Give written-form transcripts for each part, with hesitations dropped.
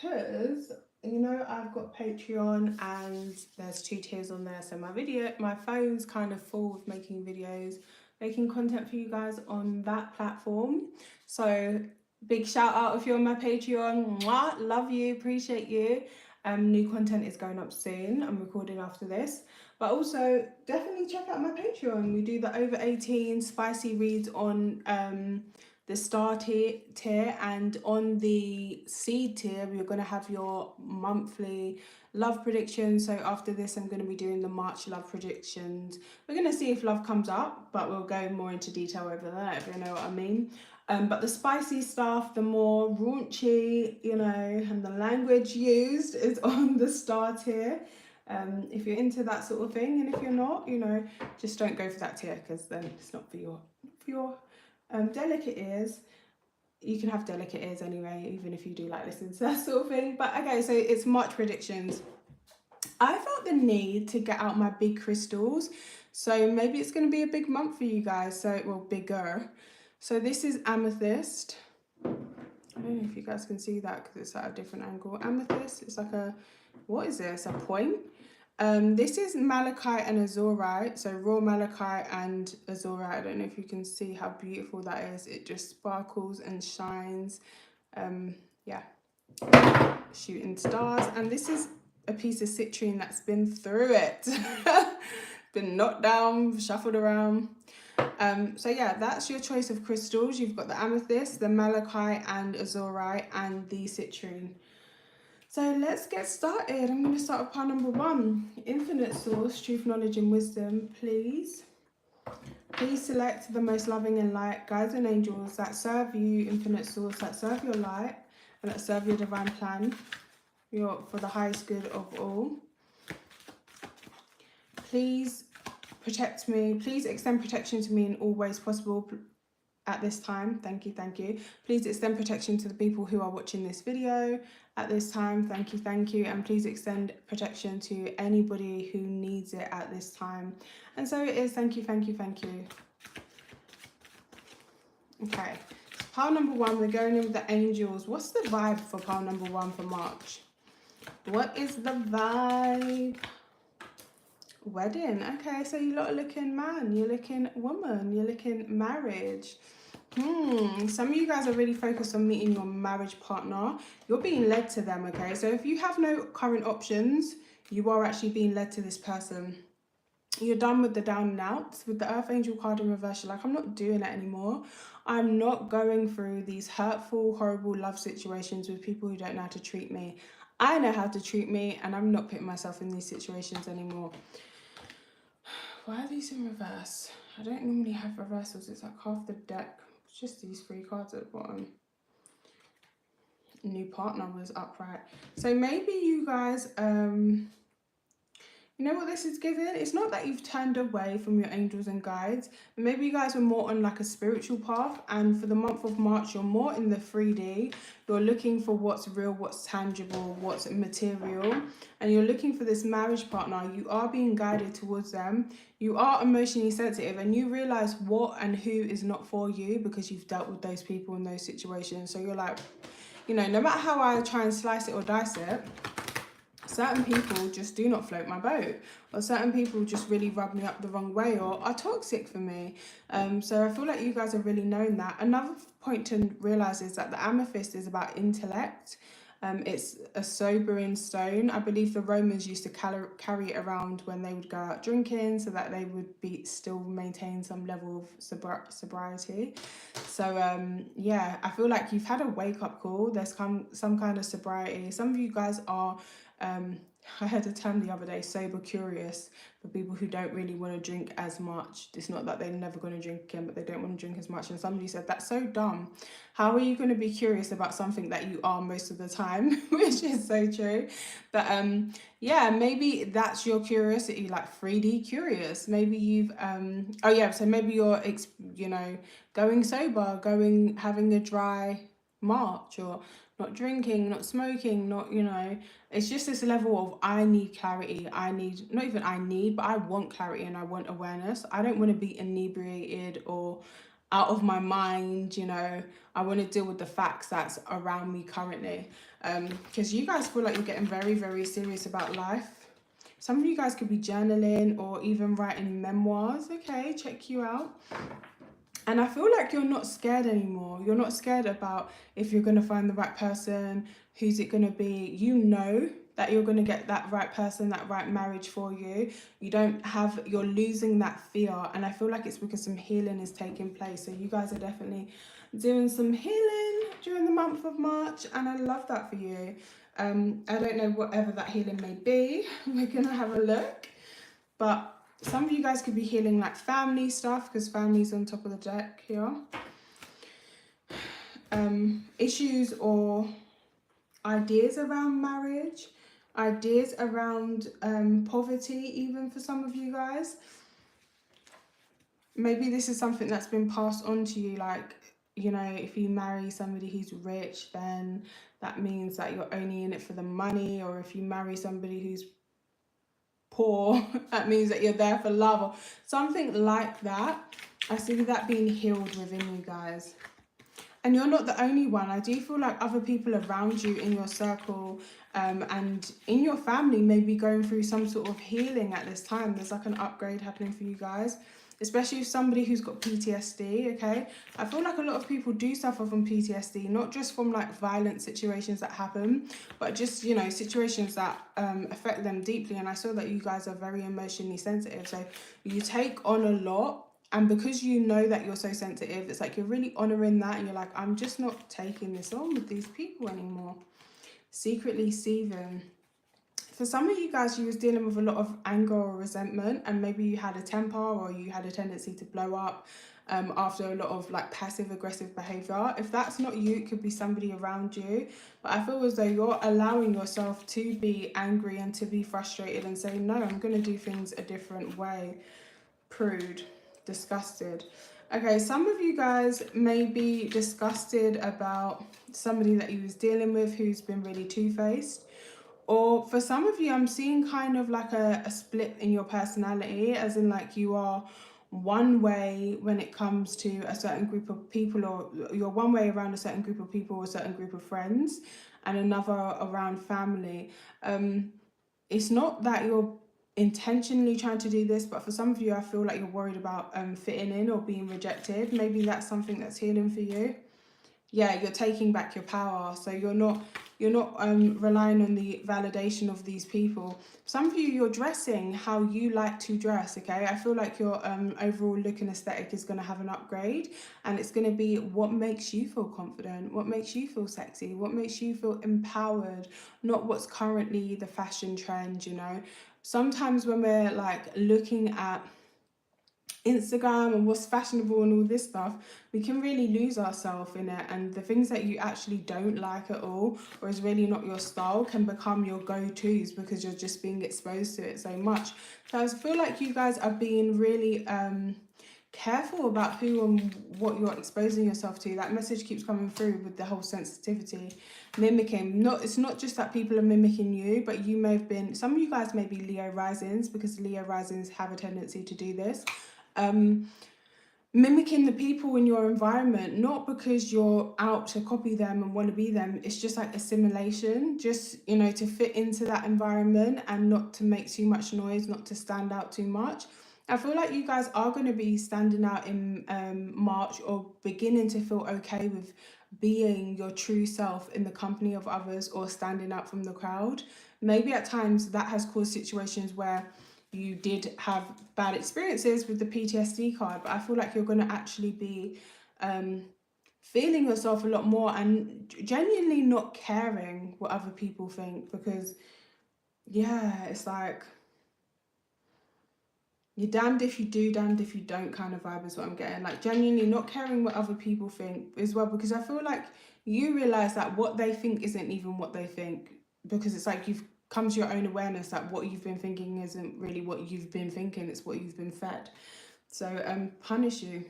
because you know I've got Patreon and there's 2 tiers on there, so my phone's kind of full with making videos, making content for you guys on that platform. So big shout out if you're on my Patreon. Mwah, love you, appreciate you. New content is going up soon. I'm recording after this, but also definitely check out my Patreon. We do the over 18 spicy reads on the star tier, and on the seed tier we're going to have your monthly love predictions. So after this I'm going to be doing the March love predictions. We're going to see if love comes up, but we'll go more into detail over there, if you know what I mean. But the spicy stuff, the more raunchy, you know, and the language used is on the star tier. If you're into that sort of thing, and if you're not, you know, just don't go for that tier, because then it's not for your delicate ears. You can have delicate ears anyway, even if you do like listening to that sort of thing. But okay, so it's March predictions. I felt the need to get out my big crystals, so maybe it's going to be a big month for you guys. So, well, bigger. So this is amethyst. I don't know if you guys can see that because it's at a different angle. Amethyst, it's like a, what is this, a point? This is malachite and azurite, so raw malachite and azurite. I don't know if you can see how beautiful that is. It just sparkles and shines. Yeah, shooting stars. And this is a piece of citrine that's been through it. Been knocked down, shuffled around. So yeah, that's your choice of crystals. You've got the amethyst, the malachite and azurite, and the citrine. So let's get started. I'm going to start with pile number 1. Infinite source, truth, knowledge and wisdom, please. Please select the most loving and light guides and angels that serve you, infinite source, that serve your light and that serve your divine plan, for the highest good of all. Please protect me. Please extend protection to me in all ways possible at this time. Thank you, thank you. Please extend protection to the people who are watching this video at this time. Thank you, thank you. And please extend protection to anybody who needs it at this time. And so it is. Thank you, thank you, thank you. Okay, so pile number 1, we're going in with the angels. What's the vibe for pile number 1 for March? What is the vibe? Wedding. Okay, so you lot are looking man, you're looking woman, you're looking marriage. Some of you guys are really focused on meeting your marriage partner. You're being led to them, okay? So if you have no current options, you are actually being led to this person. You're done with the down and outs. With the Earth Angel card in reverse, you're like, I'm not doing it anymore. I'm not going through these hurtful, horrible love situations with people who don't know how to treat me. I know how to treat me, and I'm not putting myself in these situations anymore. Why are these in reverse? I don't normally have reversals. It's like half the deck. It's just these 3 cards at the bottom. New partner was upright. So maybe you guys, you know what this is giving? It's not that you've turned away from your angels and guides. Maybe you guys were more on like a spiritual path, and for the month of March, you're more in the 3D. You're looking for what's real, what's tangible, what's material, and you're looking for this marriage partner. You are being guided towards them. You are emotionally sensitive, and you realize what and who is not for you because you've dealt with those people in those situations. So you're like, you know, no matter how I try and slice it or dice it, certain people just do not float my boat, or certain people just really rub me up the wrong way or are toxic for me. So I feel like you guys have really known that. Another point to realize is that the amethyst is about intellect. It's a sobering stone. I believe the Romans used to carry it around when they would go out drinking, so that they would still maintain some level of sobriety. So yeah, I feel like you've had a wake-up call. There's some kind of sobriety. Some of you guys are, I heard a term the other day, sober curious, for people who don't really want to drink as much. It's not that they're never going to drink again, but they don't want to drink as much. And somebody said, that's so dumb. How are you going to be curious about something that you are most of the time? Which is so true. But yeah, maybe that's your curiosity, like 3D curious. Maybe you've oh yeah, so maybe you're, you know, going sober, having a dry March, or not drinking, not smoking, not, you know, it's just this level of, I need clarity. I need, not even I need, but I want clarity and I want awareness. I don't want to be inebriated or out of my mind, you know. I want to deal with the facts that's around me currently. because you guys feel like you're getting very, very serious about life. Some of you guys could be journaling or even writing memoirs. Okay, check you out. And I feel like you're not scared anymore. You're not scared about if you're going to find the right person, who's it going to be. You know that you're going to get that right person, that right marriage for you. You're losing that fear. And I feel like it's because some healing is taking place. So you guys are definitely doing some healing during the month of March. And I love that for you. I don't know whatever that healing may be. We're going to have a look. But some of you guys could be healing like family stuff, because family's on top of the deck here. Issues or ideas around marriage, ideas around poverty, even for some of you guys. Maybe this is something that's been passed on to you, like, you know, if you marry somebody who's rich, then that means that you're only in it for the money. Or if you marry somebody who's poor, that means that you're there for love, or something like that. I see that being healed within you guys. And you're not the only one. I do feel like other people around you in your circle and in your family may be going through some sort of healing at this time. There's like an upgrade happening for you guys, especially if somebody who's got PTSD, okay? I feel like a lot of people do suffer from PTSD, not just from like violent situations that happen, but just, you know, situations that affect them deeply. And I saw that you guys are very emotionally sensitive. So you take on a lot. And because you know that you're so sensitive, it's like you're really honouring that. And you're like, I'm just not taking this on with these people anymore. Secretly seething. For some of you guys, you was dealing with a lot of anger or resentment, and maybe you had a temper or you had a tendency to blow up after a lot of like passive aggressive behavior. If that's not you, it could be somebody around you. But I feel as though you're allowing yourself to be angry and to be frustrated and say, no, I'm going to do things a different way. Prude. Disgusted. Okay, some of you guys may be disgusted about somebody that you was dealing with who's been really two-faced. Or for some of you, I'm seeing kind of like a split in your personality, as in like you are one way when it comes to a certain group of people, or you're one way around a certain group of people or a certain group of friends, and another around family. It's not that you're intentionally trying to do this, but for some of you, I feel like you're worried about fitting in or being rejected. Maybe that's something that's healing for you. Yeah, you're taking back your power. So you're not relying on the validation of these people. Some of you, you're dressing how you like to dress, okay? I feel like your overall look and aesthetic is going to have an upgrade, and it's going to be what makes you feel confident, what makes you feel sexy, what makes you feel empowered, not what's currently the fashion trend, you know? Sometimes when we're like looking at Instagram and what's fashionable and all this stuff, we can really lose ourselves in it, and the things that you actually don't like at all or is really not your style can become your go-tos because you're just being exposed to it so much. So I feel like you guys are being really careful about who and what you're exposing yourself to. That message keeps coming through with the whole sensitivity, mimicking. It's not just that people are mimicking you, but you may have been, some of you guys may be Leo risings, because Leo risings have a tendency to do this. Mimicking the people in your environment, not because you're out to copy them and want to be them. It's just like assimilation, just, you know, to fit into that environment and not to make too much noise, not to stand out too much. I feel like you guys are going to be standing out in March, or beginning to feel okay with being your true self in the company of others, or standing out from the crowd. Maybe at times that has caused situations where you did have bad experiences with the PTSD card, but I feel like you're going to actually be feeling yourself a lot more and genuinely not caring what other people think, because yeah, it's like you're damned if you do, damned if you don't kind of vibe is what I'm getting. Like genuinely not caring what other people think as well, because I feel like you realise that what they think isn't even what they think, because it's like you've come to your own awareness that what you've been thinking isn't really what you've been thinking, it's what you've been fed. So punish you.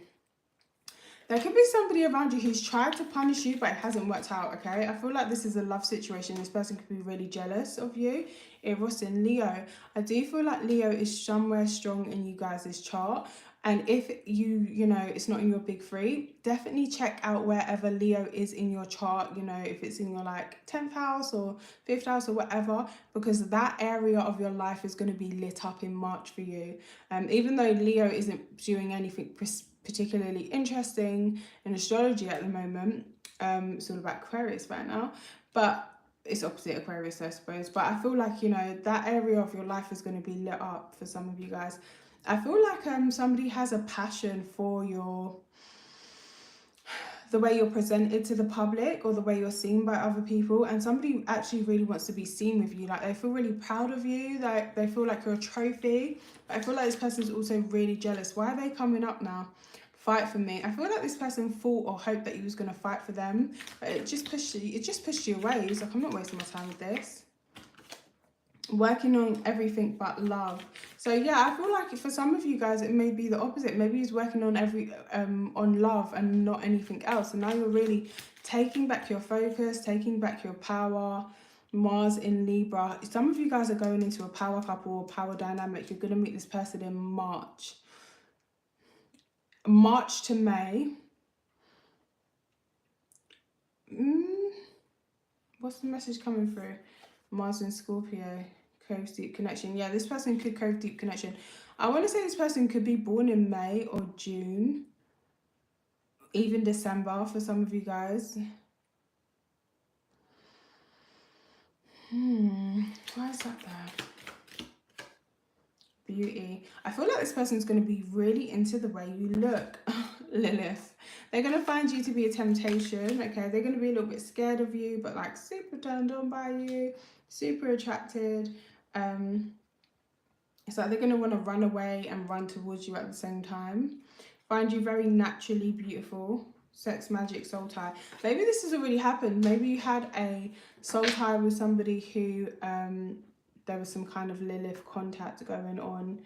There could be somebody around you who's tried to punish you, but it hasn't worked out, okay? I feel like this is a love situation. This person could be really jealous of you. Eros in Leo. I do feel like Leo is somewhere strong in you guys' chart. And if you know, it's not in your big three, definitely check out wherever Leo is in your chart, you know, if it's in your like 10th house or 5th house or whatever, because that area of your life is going to be lit up in March for you. Even though Leo isn't doing anything particularly interesting in astrology at the moment, it's all about Aquarius right now, but it's opposite Aquarius, I suppose. But I feel like, you know, that area of your life is going to be lit up for some of you guys. I feel like somebody has a passion for the way you're presented to the public or the way you're seen by other people, and somebody actually really wants to be seen with you. Like they feel really proud of you, like they feel like you're a trophy. But I feel like this person's also really jealous. Why are they coming up now? Fight for me. I feel like this person thought or hoped that you was going to fight for them, but it just pushed you away. It's like, I'm not wasting my time with this. Working on everything but love. So yeah, I feel like for some of you guys it may be the opposite. Maybe he's working on on love and not anything else, and now you're really taking back your focus, taking back your power. Mars in Libra. Some of you guys are going into a power couple or power dynamic. You're going to meet this person in March to May. What's the message coming through? Mars in Scorpio. Cove deep connection. Yeah, this person could cove deep connection. I want to say this person could be born in May or June, even December for some of you guys. Why is that there? Beauty. I feel like this person's going to be really into the way you look. Lilith. They're going to find you to be a temptation, okay? They're going to be a little bit scared of you, but like super turned on by you, super attracted. It's like they're going to want to run away and run towards you at the same time. Find you very naturally beautiful. Sex, magic, soul tie. Maybe this has already happened. Maybe you had a soul tie with somebody who there was some kind of Lilith contact going on.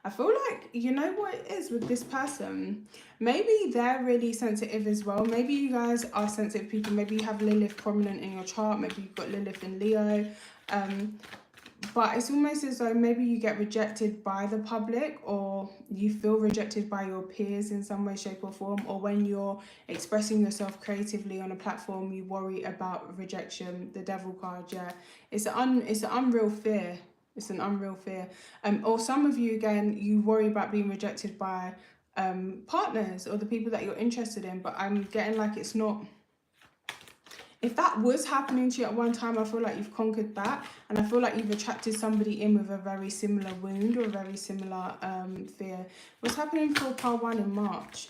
I feel like, you know what it is with this person? Maybe they're really sensitive as well. Maybe you guys are sensitive people. Maybe you have Lilith prominent in your chart. Maybe you've got Lilith in Leo. But it's almost as though maybe you get rejected by the public, or you feel rejected by your peers in some way, shape or form. Or when you're expressing yourself creatively on a platform, you worry about rejection. The Devil card, yeah. It's an unreal fear. It's an unreal fear. Or some of you, again, you worry about being rejected by partners or the people that you're interested in. But I'm getting like it's not... If that was happening to you at one time, I feel like you've conquered that. And I feel like you've attracted somebody in with a very similar wound or a very similar fear. What's happening for pile 1 in March?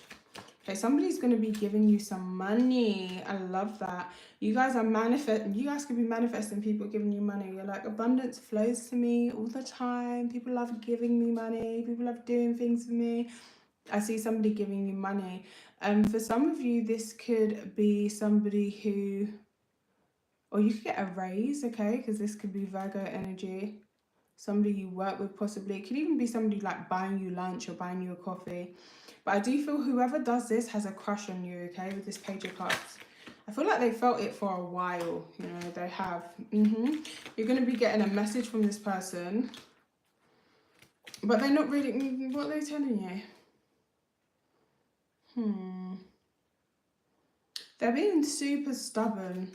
Okay, somebody's going to be giving you some money. I love that. You guys are manifesting. You guys could be manifesting people giving you money. You're like, abundance flows to me all the time. People love giving me money. People love doing things for me. I see somebody giving you money. For some of you, this could be somebody who, or you could get a raise, okay? Because this could be Virgo energy. Somebody you work with possibly. It could even be somebody like buying you lunch or buying you a coffee. But I do feel whoever does this has a crush on you, okay, with this Page of Cups. I feel like they felt it for a while, you know, they have. You're going to be getting a message from this person. But they're not really... What are they telling you? They're being super stubborn.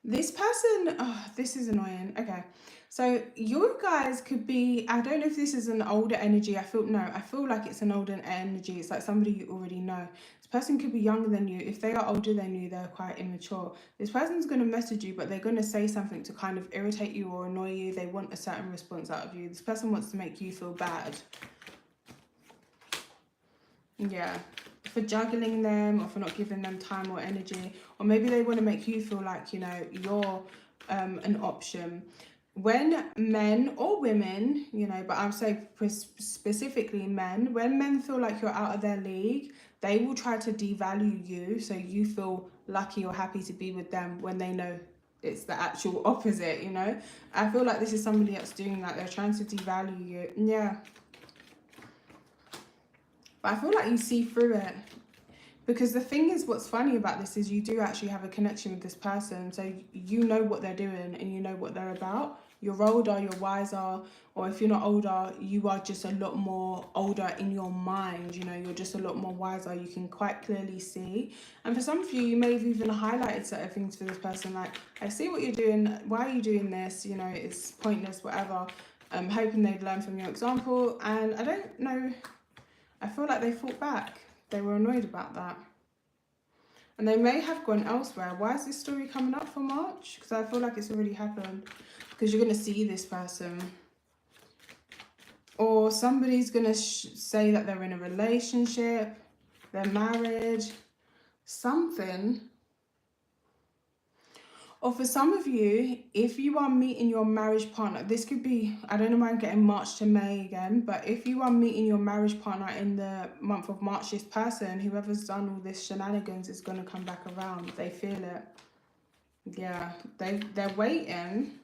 This person... Oh, this is annoying. Okay. So you guys could be, I don't know if this is an older energy. I feel like it's an older energy. It's like somebody you already know. This person could be younger than you. If they are older than you, they're quite immature. This person's going to message you, but they're going to say something to kind of irritate you or annoy you. They want a certain response out of you. This person wants to make you feel bad. Yeah. For juggling them or for not giving them time or energy. Or maybe they want to make you feel like, you know, you're an option. When men or women, you know, but I'm saying specifically men, when men feel like you're out of their league, they will try to devalue you so you feel lucky or happy to be with them when they know it's the actual opposite, you know. I feel like this is somebody that's doing that. They're trying to devalue you. Yeah. But I feel like you see through it. Because the thing is, what's funny about this is you do actually have a connection with this person. So you know what they're doing and you know what they're about. You're older, you're wiser, or if you're not older, you are just a lot more older in your mind. You know, you're just a lot more wiser. You can quite clearly see. And for some of you, you may have even highlighted certain things for this person. Like, I see what you're doing. Why are you doing this? You know, it's pointless, whatever. I'm hoping they'd learn from your example. And I don't know, I feel like they fought back. They were annoyed about that. And they may have gone elsewhere. Why is this story coming up for March? Because I feel like it's already happened. Because you're going to see this person. Or somebody's going to say that they're in a relationship. They're married. Something. Or for some of you, if you are meeting your marriage partner, this could be, I don't know why I'm getting March to May again, but if you are meeting your marriage partner in the month of March, this person, whoever's done all this shenanigans, is going to come back around. They feel it. Yeah, they're waiting.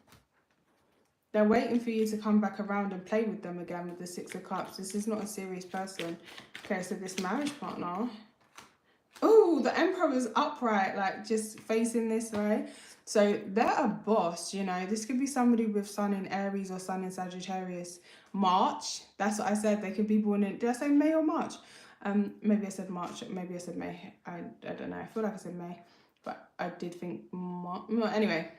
They're waiting for you to come back around and play with them again with the Six of Cups. This is not a serious person. Okay, so this marriage partner. Oh, the Emperor is upright, like just facing this way. So they're a boss, you know. This could be somebody with Sun in Aries or Sun in Sagittarius. March, that's what I said. They could be born in, did I say May or March? Maybe I said March, maybe I said May. I don't know. I feel like I said May, but I did think March. Anyway,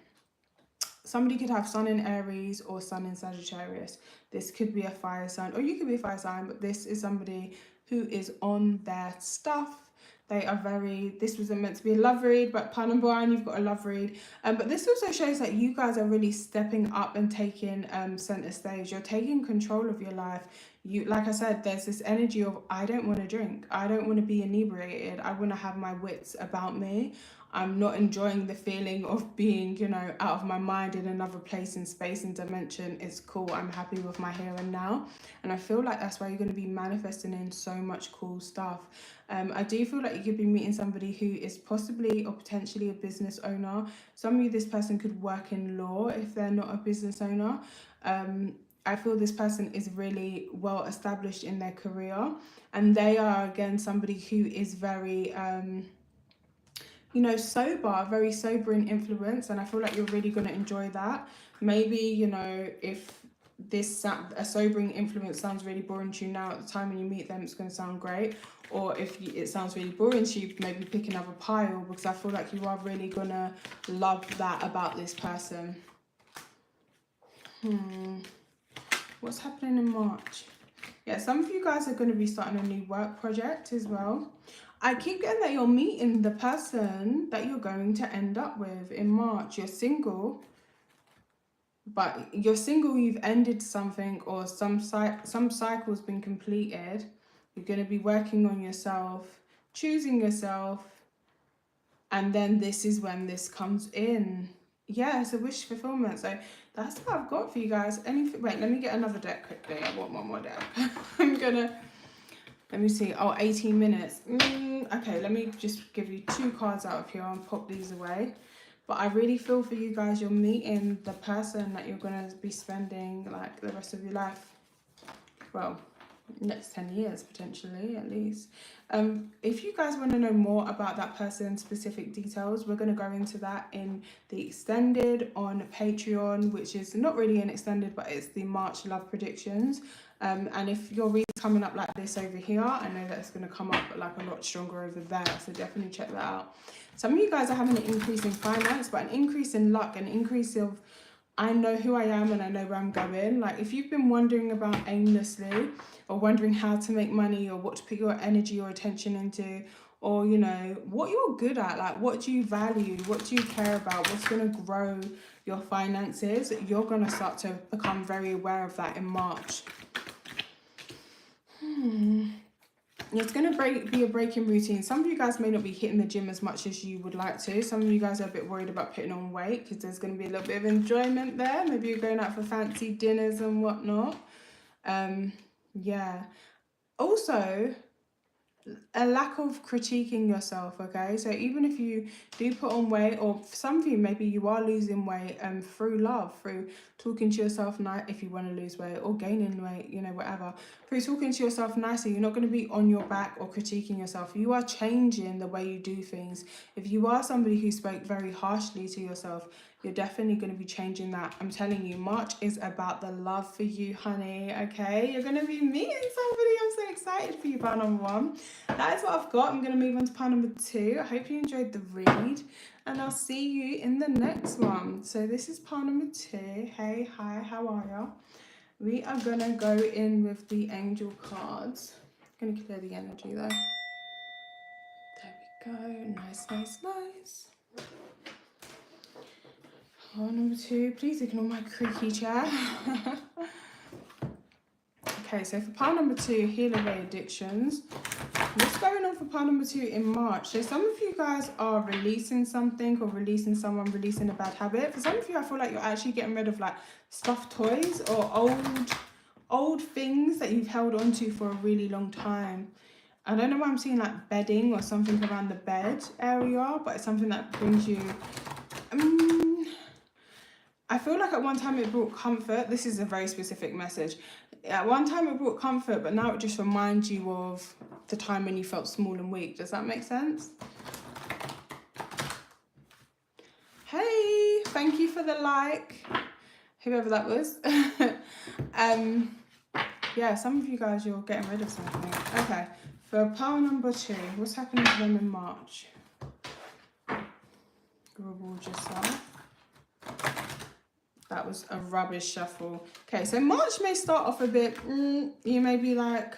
somebody could have Sun in Aries or Sun in Sagittarius. This could be a fire sign, or you could be a fire sign, but this is somebody who is on their stuff. They are very, this wasn't meant to be a love read, but Pan and Brian, you've got a love read. But this also shows that you guys are really stepping up and taking center stage. You're taking control of your life. You, like I said, there's this energy of, I don't want to drink. I don't want to be inebriated. I want to have my wits about me. I'm not enjoying the feeling of being, you know, out of my mind in another place in space and dimension. It's cool. I'm happy with my here and now. And I feel like that's why you're going to be manifesting in so much cool stuff. I do feel like you could be meeting somebody who is possibly or potentially a business owner. Some of you, this person could work in law if they're not a business owner. I feel this person is really well established in their career. And they are, again, somebody who is very... you know, sober, very sober in influence, and I feel like you're really going to enjoy that. Maybe, you know, if this a sobering influence sounds really boring to you now, at the time when you meet them, it's going to sound great. Or if it sounds really boring to you, maybe pick another pile, because I feel like you are really going to love that about this person. What's happening in March? Yeah, some of you guys are going to be starting a new work project as well. I keep getting that you're meeting the person that you're going to end up with in March. You're single, but you're single, you've ended something, or some cycle's been completed. You're going to be working on yourself, choosing yourself, and then this is when this comes in. Yeah, it's a wish fulfillment. So that's what I've got for you guys. Anything? Wait, let me get another deck quickly. I want one more deck. Let me see. Oh, 18 minutes. Okay, let me just give you 2 cards out of here and pop these away. But I really feel for you guys, you're meeting the person that you're going to be spending like the rest of your life. Well, next 10 years potentially, at least. If you guys want to know more about that person's specific details, we're going to go into that in the extended on Patreon, which is not really an extended, but it's the March love predictions. And if your read's coming up like this over here, I know that it's going to come up like a lot stronger over there, so definitely check that out. Some of you guys are having an increase in finance, but an increase in luck, an increase of, I know who I am and I know where I'm going. Like, if you've been wondering about aimlessly, or wondering how to make money, or what to put your energy or attention into, or, you know, what you're good at, like what do you value, what do you care about, what's going to grow your finances, you're going to start to become very aware of that in March. It's going to be a break in routine. Some of you guys may not be hitting the gym as much as you would like to. Some of you guys are a bit worried about putting on weight, because there's going to be a little bit of enjoyment there. Maybe you're going out for fancy dinners and whatnot. Yeah. Also, a lack of critiquing yourself, okay? So even if you do put on weight, or for some of you, maybe you are losing weight through love, through talking to yourself if you want to lose weight, or gaining weight, you know, whatever. Through talking to yourself nicely, you're not going to be on your back or critiquing yourself. You are changing the way you do things. If you are somebody who spoke very harshly to yourself, you're definitely going to be changing that. I'm telling you, March is about the love for you, honey, okay? You're going to be meeting somebody. I'm so excited for you, pile number 1. That is what I've got. I'm going to move on to pile number 2. I hope you enjoyed the read, and I'll see you in the next one. So this is pile number 2. Hey, hi, how are you? We are going to go in with the angel cards. I'm going to clear the energy though. There we go. Nice, nice, nice. Pile number 2, please ignore my creaky chair. Okay, so for pile number 2, heal away addictions. What's going on for pile number 2 in March? So some of you guys are releasing something, or releasing someone, releasing a bad habit. For some of you, I feel like you're actually getting rid of like stuffed toys or old things that you've held on to for a really long time. I don't know why I'm seeing like bedding or something around the bed area, but it's something that brings you... I feel like at one time it brought comfort. This is a very specific message. At one time it brought comfort, but now it just reminds you of the time when you felt small and weak. Does that make sense? Hey, thank you for the like, whoever that was. Yeah, some of you guys, you're getting rid of something. Okay, for pile number 2, what's happening to them in March? Reward yourself. That was a rubbish shuffle. Okay, so March may start off a bit, you may be like,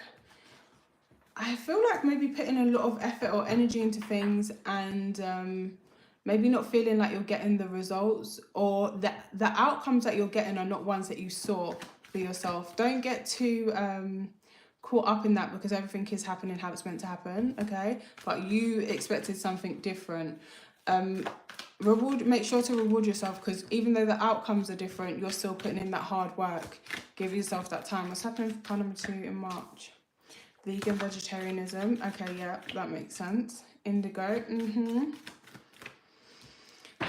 I feel like maybe putting a lot of effort or energy into things, and maybe not feeling like you're getting the results, or the outcomes that you're getting are not ones that you saw for yourself. Don't get too caught up in that, because everything is happening how it's meant to happen, okay? But you expected something different. Make sure to reward yourself, because even though the outcomes are different, you're still putting in that hard work. Give yourself that time. What's happening for pile number 2 in March? Vegan, vegetarianism. Okay, yeah, that makes sense. Indigo.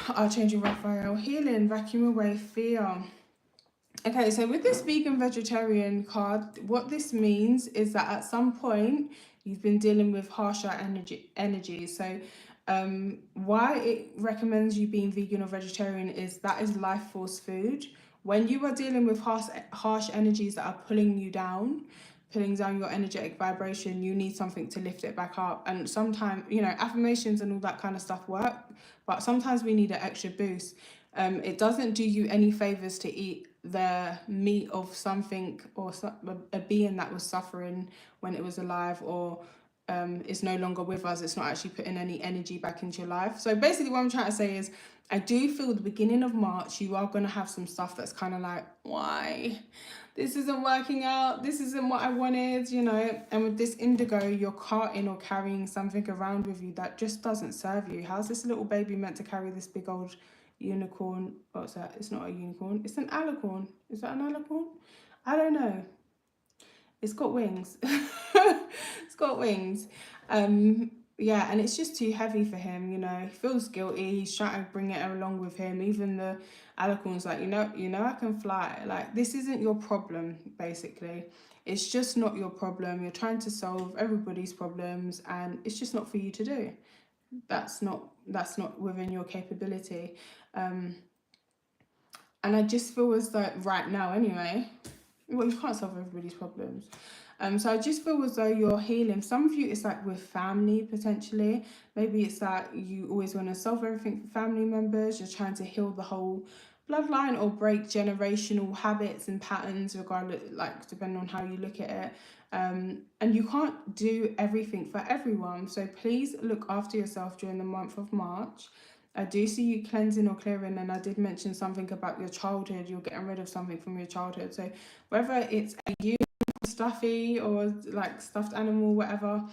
I'll change your Raphael. Healing, vacuum away fear. Okay, so with this vegan vegetarian card, what this means is that at some point you've been dealing with harsher energy. So why it recommends you being vegan or vegetarian is that is life force food. When you are dealing with harsh energies that are pulling you down, pulling down your energetic vibration, you need something to lift it back up. And sometimes, you know, affirmations and all that kind of stuff work, but sometimes we need an extra boost. It doesn't do you any favors to eat the meat of something, or a being that was suffering when it was alive, or is no longer with us. It's not actually putting any energy back into your life. So basically what I'm trying to say is, I do feel the beginning of March, you are going to have some stuff that's kind of like, why? This isn't working out. This isn't what I wanted, you know. And with this indigo, you're carting or carrying something around with you that just doesn't serve you. How's this little baby meant to carry this big old unicorn? What's that? It's not a unicorn. It's an alicorn. Is that an alicorn? I don't know. It's got wings. It's got wings. Yeah, and it's just too heavy for him, you know. He feels guilty. He's trying to bring it along with him. Even the alicorn's like, you know, I can fly. Like, this isn't your problem, basically. It's just not your problem. You're trying to solve everybody's problems, and it's just not for you to do. That's not within your capability. And I just feel as though right now, anyway, well, you can't solve everybody's problems. So I just feel as though you're healing. Some of you, it's like with family, potentially. Maybe it's that you always want to solve everything for family members. You're trying to heal the whole bloodline, or break generational habits and patterns, regardless, like, depending on how you look at it. And you can't do everything for everyone. So please look after yourself during the month of March. I do see you cleansing or clearing, and I did mention something about your childhood. You're getting rid of something from your childhood. So whether it's a stuffy or like stuffed animal, whatever,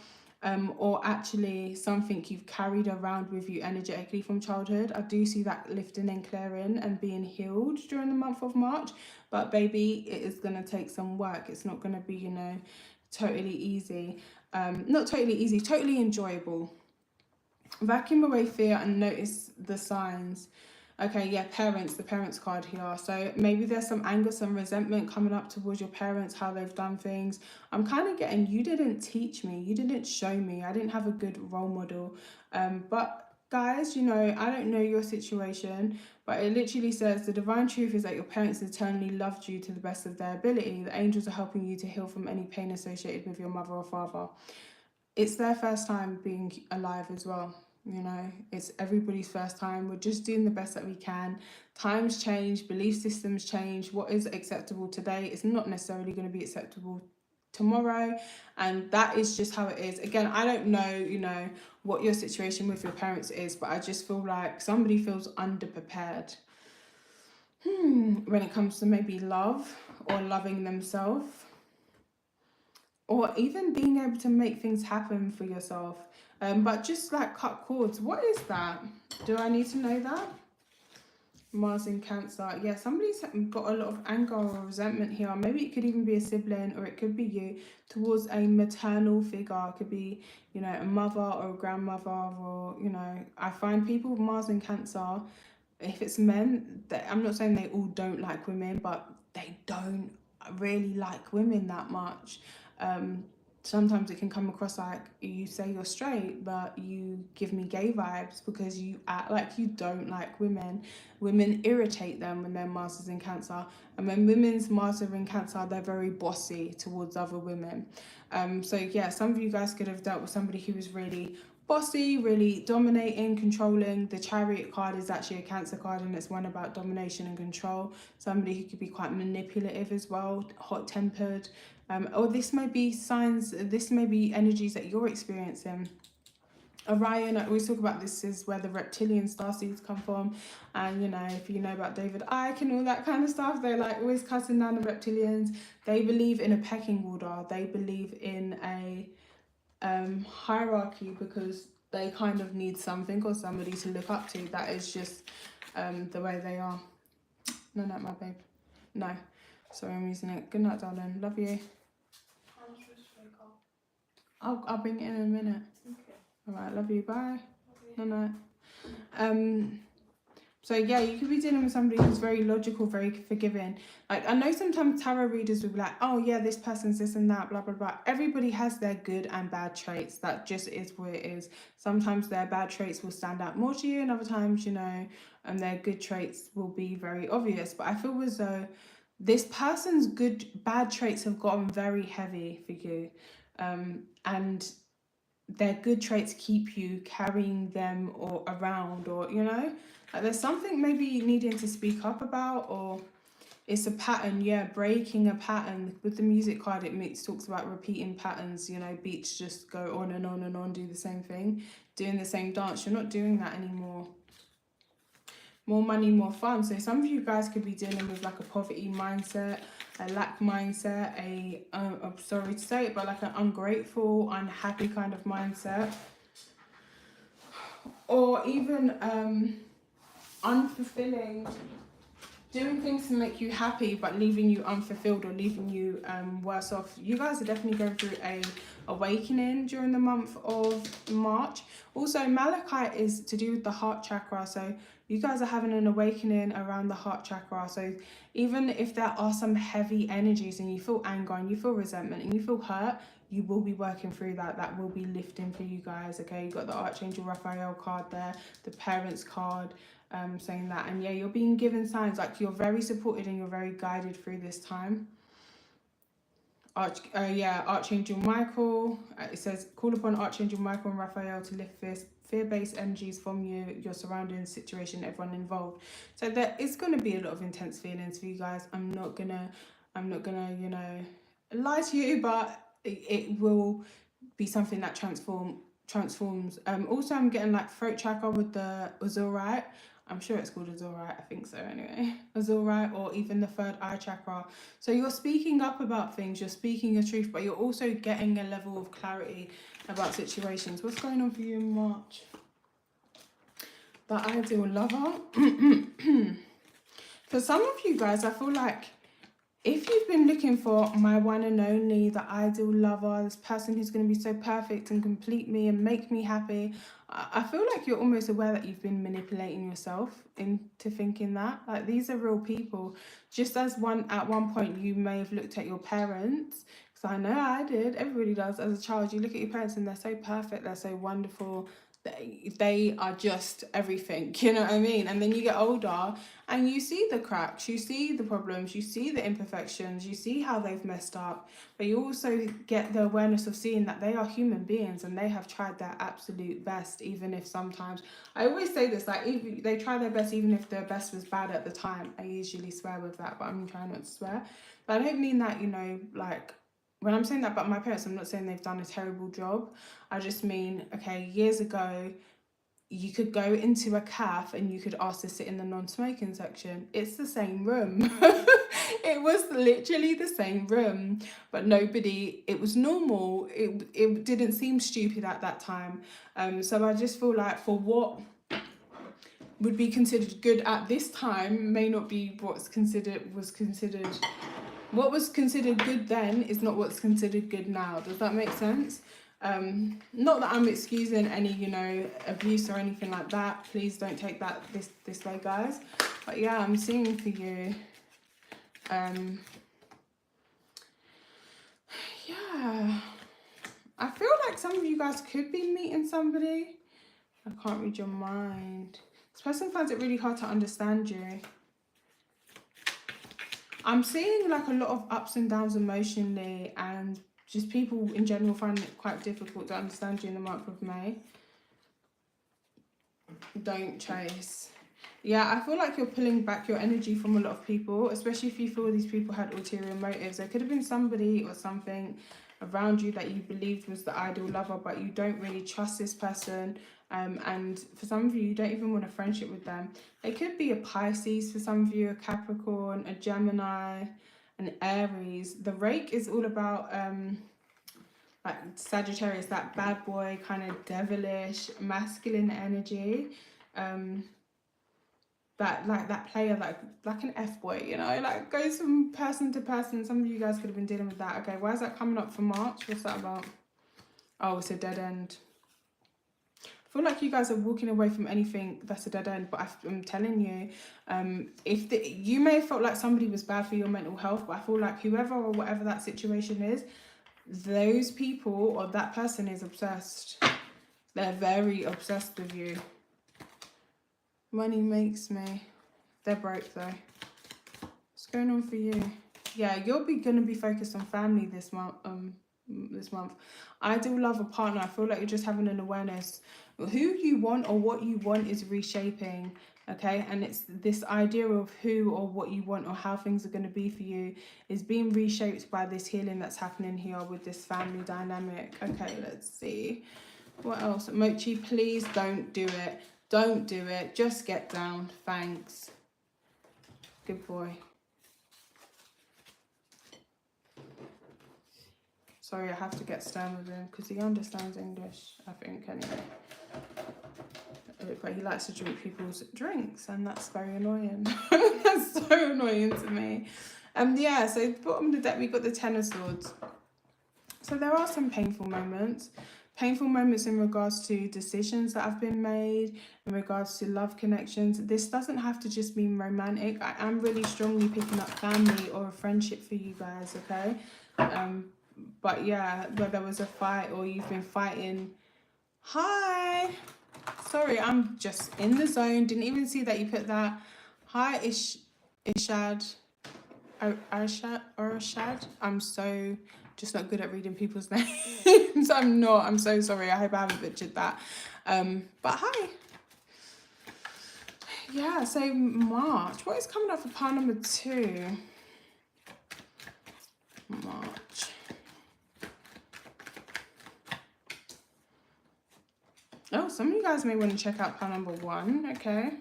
or actually something you've carried around with you energetically from childhood, I do see that lifting and clearing and being healed during the month of March. But baby, it is going to take some work. It's not going to be, you know, totally easy. Not totally easy, totally enjoyable. Vacuum away fear and notice the signs. Okay, yeah, parents, the parents card here. So maybe there's some anger, some resentment coming up towards your parents, how they've done things. I'm kind of getting, you didn't teach me, you didn't show me, I didn't have a good role model. But guys, you know, I don't know your situation, but it literally says the divine truth is that your parents eternally loved you to the best of their ability. The angels are helping you to heal from any pain associated with your mother or father. It's their first time being alive as well. You know, it's everybody's first time. We're just doing the best that we can. Times change, belief systems change. What is acceptable today is not necessarily going to be acceptable tomorrow, and that is just how it is. Again, I don't know, you know, what your situation with your parents is, but I just feel like somebody feels underprepared when it comes to maybe love or loving themselves, or even being able to make things happen for yourself. But just like cut cords, what is that? Do I need to know that? Mars in Cancer. Yeah, somebody's got a lot of anger or resentment here. Maybe it could even be a sibling, or it could be you, towards a maternal figure. It could be, you know, a mother or a grandmother, or, you know, I find people with Mars in Cancer, if it's men, I'm not saying they all don't like women, but they don't really like women that much. Sometimes it can come across like you say you're straight, but you give me gay vibes because you act like you don't like women. Women irritate them when their Mars is in Cancer. And when women's Mars are in Cancer, they're very bossy towards other women. So yeah, some of you guys could have dealt with somebody who was really bossy, really dominating, controlling. The Chariot card is actually a Cancer card, and it's one about domination and control. Somebody who could be quite manipulative as well, hot-tempered. Or this may be signs, this may be energies that you're experiencing. Orion, I always talk about this, is where the reptilian starseeds come from. And, you know, if you know about David Icke and all that kind of stuff, they're like always cutting down the reptilians. They believe in a pecking order. They believe in a hierarchy because they kind of need something or somebody to look up to. That is just the way they are. No, not my babe. No. Sorry, I'm using it. Good night, darling. Love you. I'll bring it in a minute. Okay. Alright, love you. Bye. No, no. So yeah, you could be dealing with somebody who's very logical, very forgiving. Like, I know sometimes tarot readers will be like, oh yeah, this person's this and that, blah, blah, blah. Everybody has their good and bad traits. That just is what it is. Sometimes their bad traits will stand out more to you, and other times, you know, and their good traits will be very obvious. But I feel as though this person's bad traits have gotten very heavy for you. And their good traits keep you carrying them or around, or, you know, like there's something maybe needing to speak up about, or it's a pattern. Yeah, breaking a pattern. With the music card, it talks about repeating patterns. You know, beats just go on and on and on, do the same thing, doing the same dance. You're not doing that anymore. More money, more fun. So some of you guys could be dealing with like a poverty mindset, a lack mindset, I'm sorry to say it, but like an ungrateful, unhappy kind of mindset. Or even unfulfilling, doing things to make you happy but leaving you unfulfilled, or leaving you worse off. You guys are definitely going through a awakening during the month of March. Also, Malachite is to do with the heart chakra, so you guys are having an awakening around the heart chakra. So even if there are some heavy energies and you feel anger and you feel resentment and you feel hurt, you will be working through that. That will be lifting for you guys. Okay, you got the Archangel Raphael card there, the Parents card, saying that. And yeah, you're being given signs, like you're very supported and you're very guided through this time. Archangel Michael, it says call upon Archangel Michael and Raphael to lift fear-based energies from you, your surrounding situation, everyone involved. So there is going to be a lot of intense feelings for you guys. I'm not gonna you know, lie to you, but it will be something that transforms. Also I'm getting like throat chakra with the Azurite. I'm sure it's called Azurite, I think so anyway. Azurite, or even the third eye chakra. So you're speaking up about things, you're speaking your truth, but you're also getting a level of clarity about situations. What's going on for you in March? The ideal lover. For some of you guys, I feel like if you've been looking for my one and only, the ideal lover, this person who's going to be so perfect and complete me and make me happy, I feel like you're almost aware that you've been manipulating yourself into thinking that. Like, these are real people. Just as at one point you may have looked at your parents, because I know I did, everybody does, as a child, you look at your parents and they're so perfect, they're so wonderful, they are just everything, you know what I mean? And then you get older and you see the cracks, you see the problems, you see the imperfections, you see how they've messed up, but you also get the awareness of seeing that they are human beings and they have tried their absolute best, even if sometimes, I always say this, like, if they try their best even if their best was bad at the time. I usually swear with that, but I'm trying not to swear. But I don't mean that, you know, like, when I'm saying that about my parents, I'm not saying they've done a terrible job. I just mean, okay, years ago, you could go into a cafe and you could ask to sit in the non-smoking section. It's the same room. It was literally the same room, but nobody, it was normal. It didn't seem stupid at that time. So I just feel like for what would be considered good at this time may not be what was considered good then is not what's considered good now. Does that make sense? Not that I'm excusing any, you know, abuse or anything like that. Please don't take that this way, guys. But yeah, I'm seeing for you. Yeah, I feel like some of you guys could be meeting somebody. I can't read your mind. This person finds it really hard to understand you. I'm seeing like a lot of ups and downs emotionally, and just people in general find it quite difficult to understand you in the month of May. Don't chase. Yeah, I feel like you're pulling back your energy from a lot of people, especially if you feel these people had ulterior motives. There could have been somebody or something around you that you believed was the ideal lover, but you don't really trust this person. And for some of you, you don't even want a friendship with them. It could be a Pisces for some of you, a Capricorn, a Gemini, an Aries. The rake is all about like Sagittarius, that bad boy, kind of devilish, masculine energy. That player, like an F-boy, you know, like goes from person to person. Some of you guys could have been dealing with that. Okay, why is that coming up for March? What's that about? Oh, it's a dead end. I feel like you guys are walking away from anything that's a dead end, but I'm telling you, you may have felt like somebody was bad for your mental health, but I feel like whoever or whatever that situation is, those people or that person is obsessed. They're very obsessed with you. Money makes me. They're broke though. What's going on for you? Yeah, you're gonna be focused on family this month. Ideal love, a partner. I feel like you're just having an awareness. Who you want or what you want is reshaping. Okay, and it's this idea of who or what you want or how things are going to be for you is being reshaped by this healing that's happening here with this family dynamic. Okay, let's see. What else? Mochi, please don't do it. Don't do it. Just get down. Thanks. Good boy. Sorry, I have to get stern with him because he understands English, I think, anyway. But he likes to drink people's drinks, and that's very annoying. That's so annoying to me. Yeah, so bottom of the deck, we've got the Ten of Swords. So there are some painful moments. Painful moments in regards to decisions that have been made, in regards to love connections. This doesn't have to just mean romantic. I am really strongly picking up family or a friendship for you guys, okay? But yeah, whether there was a fight or you've been fighting. Hi! Sorry, I'm just in the zone. Didn't even see that you put that. Hi, Ishad. Arshad. I'm so just not good at reading people's names. I'm so sorry. I hope I haven't butchered that. But hi. Yeah, so March. What is coming up for pile number 2? March. Oh, some of you guys may want to check out pile number 1, okay?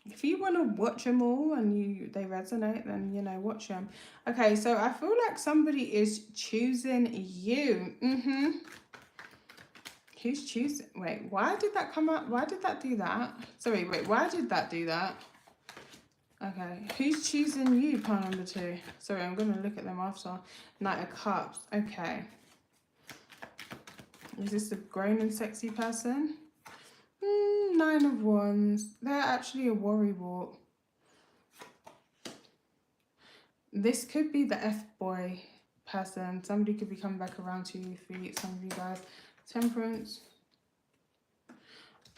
If you want to watch them all and they resonate, then, you know, watch them. Okay, so I feel like somebody is choosing you. Who's choosing? Wait, why did that come up? Why did that do that? Sorry, wait, why did that do that? Okay, who's choosing you, pile number 2? Sorry, I'm going to look at them after. Knight of Cups. Okay. Is this a grown and sexy person? 9 of Wands. They're actually a worrywart. This could be the F-boy person. Somebody could be coming back around to you for some of you guys. Temperance.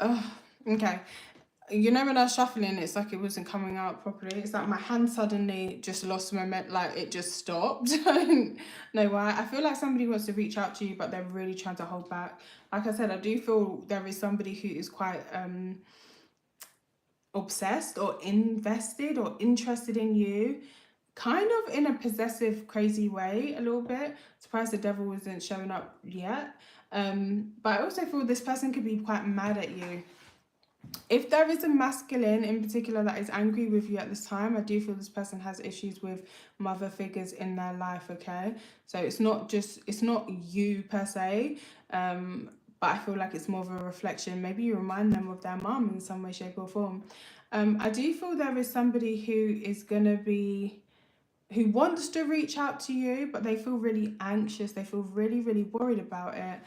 Okay. You know when I was shuffling, it's like it wasn't coming out properly. It's like my hand suddenly just lost momentum, like it just stopped. I don't know why. I feel like somebody wants to reach out to you, but they're really trying to hold back. Like I said, I do feel there is somebody who is quite obsessed or invested or interested in you, kind of in a possessive, crazy way a little bit. Surprised the devil isn't showing up yet. But I also feel this person could be quite mad at you. If there is a masculine in particular that is angry with you at this time, I do feel this person has issues with mother figures in their life, okay? So it's not you per se, but I feel like it's more of a reflection. Maybe you remind them of their mum in some way, shape or form. I do feel there is somebody who is going to be, who wants to reach out to you, but they feel really anxious. They feel really, really worried about it.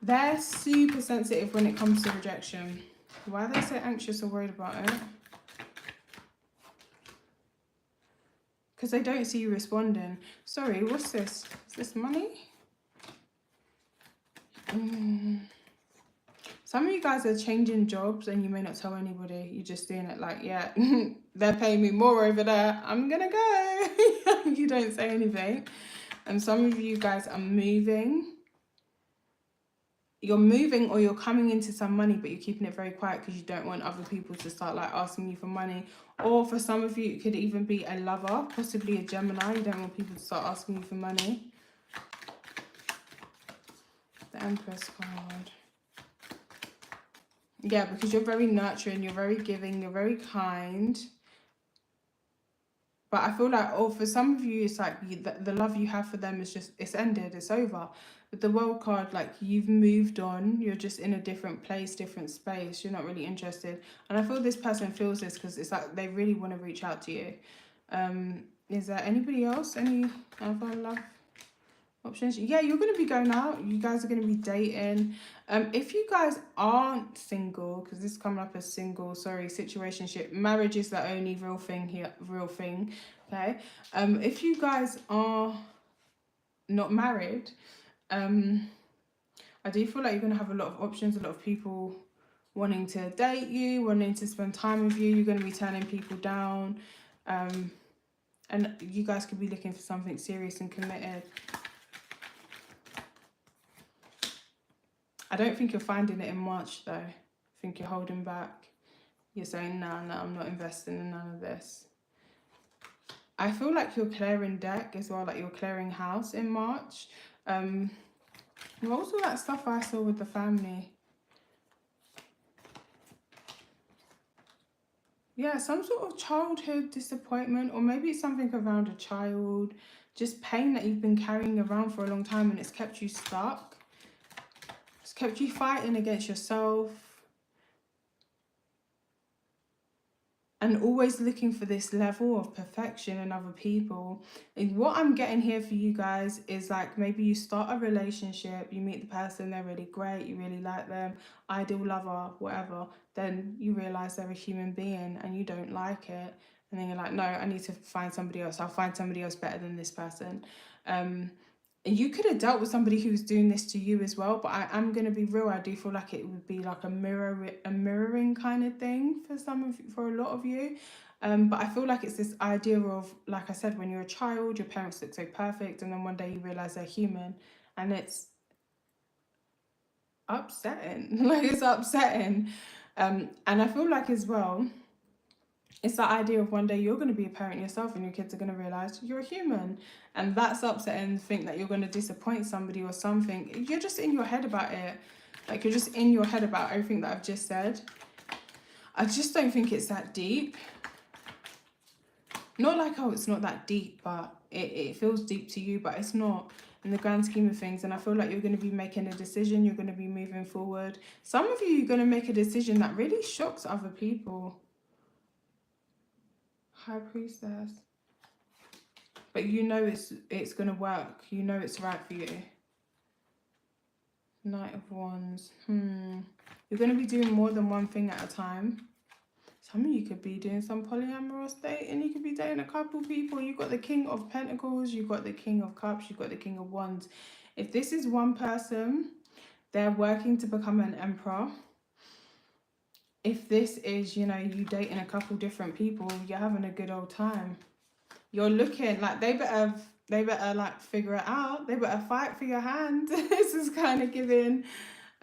They're super sensitive when it comes to rejection. Why are they so anxious or worried about it? Because they don't see you responding. Sorry, what's this? Is this money? Some of you guys are changing jobs and you may not tell anybody. You're just doing it like, yeah, they're paying me more over there. I'm going to go. You don't say anything. And some of you guys are moving. You're moving or you're coming into some money, but you're keeping it very quiet because you don't want other people to start like asking you for money. Or for some of you, it could even be a lover, possibly a Gemini. You don't want people to start asking you for money. The Empress card. Yeah, because you're very nurturing, you're very giving, you're very kind. But I feel like, for some of you, it's like the love you have for them is just, it's ended, it's over. With the World card, like you've moved on, you're just in a different place, different space, you're not really interested. And I feel this person feels this because it's like they really want to reach out to you. Is there anybody else? Any other love options? Yeah, you're going to be going out. You guys are going to be dating. If you guys aren't single, because this is coming up as single, sorry, situationship, marriage is the only real thing here, okay? If you guys are not married, I do feel like you're going to have a lot of options, a lot of people wanting to date you, wanting to spend time with you. You're going to be turning people down. And you guys could be looking for something serious and committed. I don't think you're finding it in March, though. I think you're holding back. You're saying, no, I'm not investing in none of this. I feel like you're clearing deck as well, like you're clearing house in March. What was all that stuff I saw with the family? Yeah, some sort of childhood disappointment, or maybe it's something around a child. Just pain that you've been carrying around for a long time and it's kept you stuck. It's kept you fighting against yourself. And always looking for this level of perfection in other people. And what I'm getting here for you guys is like maybe you start a relationship, you meet the person, they're really great, you really like them, ideal lover, whatever. Then you realise they're a human being and you don't like it. And then you're like, no, I need to find somebody else. I'll find somebody else better than this person. You could have dealt with somebody who's doing this to you as well, but I'm going to be real. I do feel like it would be like a mirroring kind of thing for a lot of you. But I feel like it's this idea of, like I said, when you're a child, your parents look so perfect, and then one day you realize they're human, and it's upsetting. Like, it's upsetting. And I feel like as well, it's that idea of one day you're going to be a parent yourself and your kids are going to realise you're a human. And that's upsetting, think that you're going to disappoint somebody or something. You're just in your head about it. Like, you're just in your head about everything that I've just said. I just don't think it's that deep. Not like, oh, it's not that deep, but it feels deep to you, but it's not in the grand scheme of things. And I feel like you're going to be making a decision. You're going to be moving forward. Some of you are going to make a decision that really shocks other people. High Priestess. But you know it's going to work. You know it's right for you. Knight of Wands. You're going to be doing more than one thing at a time. Some of you could be doing some polyamorous dating. You could be dating a couple people. You've got the King of Pentacles. You've got the King of Cups. You've got the King of Wands. If this is one person, they're working to become an emperor. If this is, you know, you dating a couple different people, you're having a good old time. You're looking like they better like figure it out. They better fight for your hand. This is kind of giving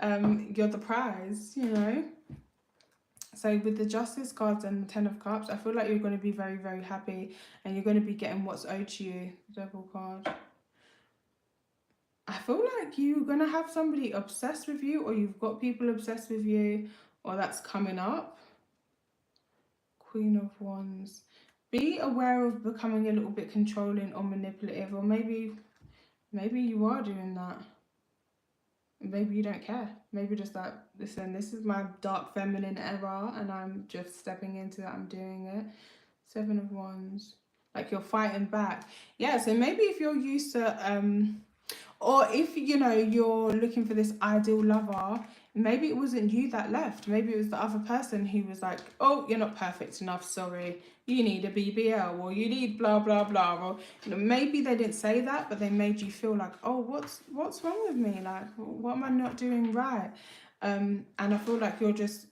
you're the prize, you know. So with the Justice cards and the Ten of Cups, I feel like you're going to be very, very happy, and you're going to be getting what's owed to you. Devil card. I feel like you're going to have somebody obsessed with you, or you've got people obsessed with you, or that's coming up. Queen of Wands. Be aware of becoming a little bit controlling or manipulative, or maybe you are doing that. Maybe you don't care. Maybe just like, listen, this is my dark feminine era and I'm just stepping into it. I'm doing it. Seven of Wands. Like you're fighting back. Yeah, so maybe if you're used to, or if, you know, you're looking for this ideal lover, maybe it wasn't you that left. Maybe it was the other person who was like, oh, you're not perfect enough, sorry. You need a BBL, or you need blah, blah, blah. Or, you know, maybe they didn't say that, but they made you feel like, oh, what's wrong with me? Like, what am I not doing right? And I feel like you're just,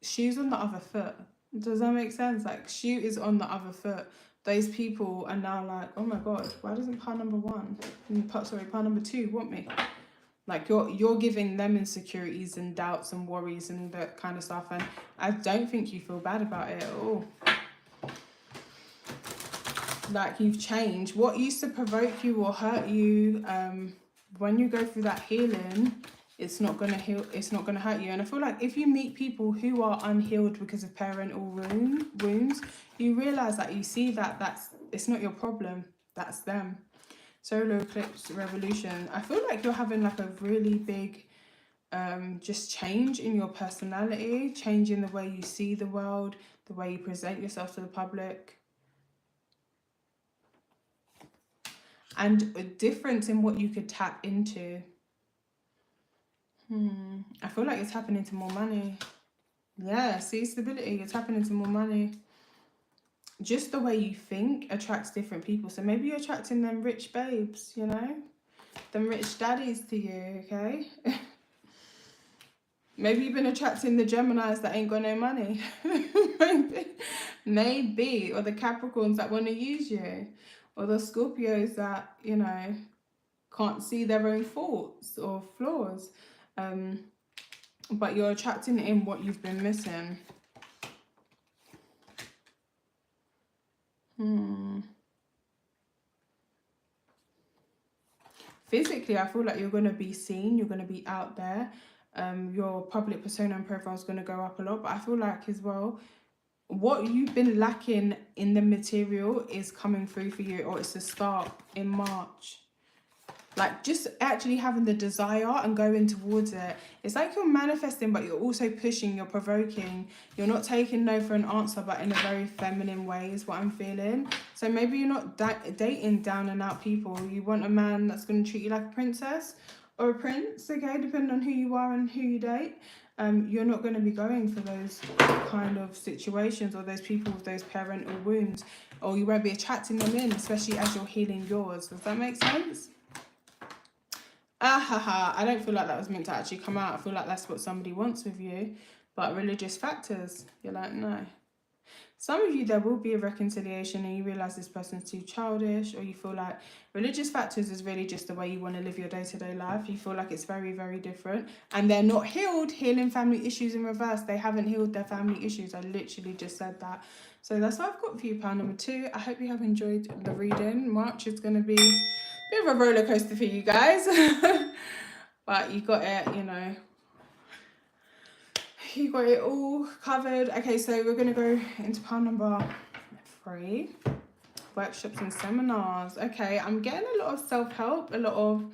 shoes on the other foot. Does that make sense? Like, shoe is on the other foot. Those people are now like, oh my God, why doesn't pile number one, pile number two want me? Like you're giving them insecurities and doubts and worries and that kind of stuff. And I don't think you feel bad about it at all. Like you've changed. What used to provoke you or hurt you, when you go through that healing, it's not going to heal, it's not going to hurt you. And I feel like if you meet people who are unhealed because of parental wounds, you realize that you see that it's not your problem, that's them. Solar eclipse revolution. I feel like you're having like a really big just change in your personality, change in the way you see the world, the way you present yourself to the public, and a difference in what you could tap into. I feel like you're tapping into more money. Yeah, see, stability, you're tapping into more money. Just the way you think attracts different people. So maybe you're attracting them rich babes, you know? Them rich daddies to you, okay? Maybe you've been attracting the Geminis that ain't got no money. Maybe. Or the Capricorns that want to use you. Or the Scorpios that, you know, can't see their own faults or flaws. But you're attracting in what you've been missing. Physically, I feel like you're going to be seen. You're going to be out there. Your public persona and profile is going to go up a lot. But I feel like as well, what you've been lacking in the material is coming through for you, or it's a start in March. Like just actually having the desire and going towards it. It's like you're manifesting, but you're also pushing, you're provoking. You're not taking no for an answer, but in a very feminine way is what I'm feeling. So maybe you're not dating down and out people. You want a man that's going to treat you like a princess or a prince, okay, depending on who you are and who you date. You're not going to be going for those kind of situations or those people with those parental wounds, or you won't be attracting them in, especially as you're healing yours. Does that make sense? I don't feel like that was meant to actually come out. I feel like that's what somebody wants with you. But religious factors, you're like, no. Some of you, there will be a reconciliation and you realise this person's too childish, or you feel like religious factors is really just the way you want to live your day-to-day life. You feel like it's very, very different. And they're not healed, healing family issues in reverse. They haven't healed their family issues. I literally just said that. So that's what I've got for you, pile number 2. I hope you have enjoyed the reading. March is going to be a bit of a roller coaster for you guys. But you got it, you know. You got it all covered. Okay, so we're going to go into pile number 3. Workshops and seminars. Okay, I'm getting a lot of self-help, a lot of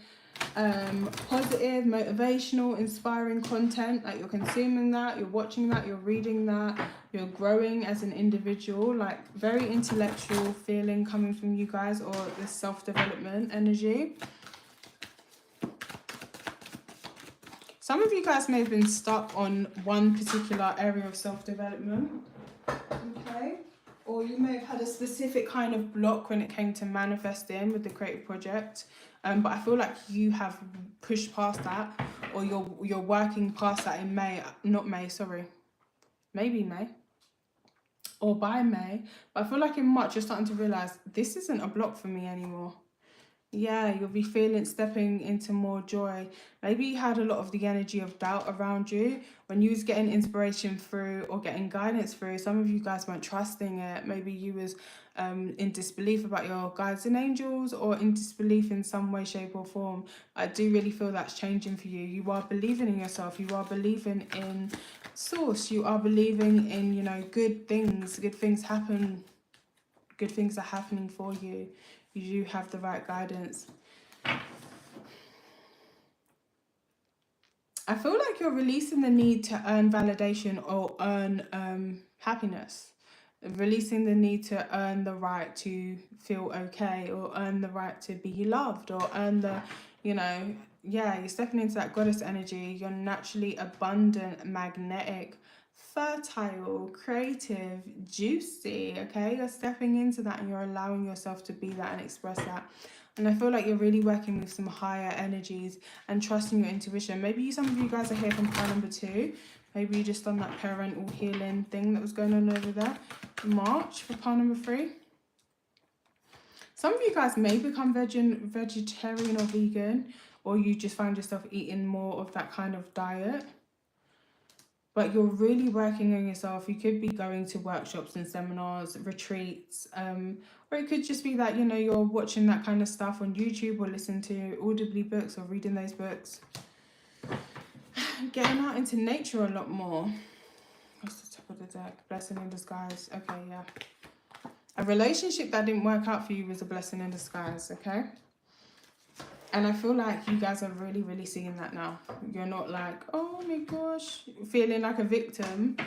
positive, motivational, inspiring content. Like you're consuming that, you're watching that, you're reading that. You're growing as an individual, like very intellectual feeling coming from you guys, or this self-development energy. Some of you guys may have been stuck on one particular area of self-development, okay? Or you may have had a specific kind of block when it came to manifesting with the creative project. But I feel like you have pushed past that, or you're working past that in May, not May, sorry. Maybe May. Or by May. But I feel like in March you're starting to realise this isn't a block for me anymore. Yeah, you'll be stepping into more joy. Maybe you had a lot of the energy of doubt around you when you was getting inspiration through or getting guidance through. Some of you guys weren't trusting it. Maybe you was in disbelief about your guides and angels, or in disbelief in some way, shape or form. I do really feel that's changing for you. You are believing in yourself. You are believing in source. You are believing in, you know, good things. Good things happen. Good things are happening for you. You do have the right guidance. I feel like you're releasing the need to earn validation or earn happiness. Releasing the need to earn the right to feel okay, or earn the right to be loved, or earn the, you know, yeah, you're stepping into that goddess energy. You're naturally abundant, magnetic, fertile, creative, juicy, okay? You're stepping into that and you're allowing yourself to be that and express that. And I feel like you're really working with some higher energies and trusting your intuition. Maybe some of you guys are here from pile number 2. Maybe you just done that parental healing thing that was going on over there in March for pile number 3. Some of you guys may become vegetarian or vegan, or you just find yourself eating more of that kind of diet. But you're really working on yourself. You could be going to workshops and seminars, retreats, or it could just be that, you know, you're watching that kind of stuff on YouTube, or listening to audibly books, or reading those books. Getting out into nature a lot more. What's the top of the deck? Blessing in disguise. Okay, yeah. A relationship that didn't work out for you was a blessing in disguise, okay? And I feel like you guys are really, really seeing that now. You're not like, oh my gosh, feeling like a victim.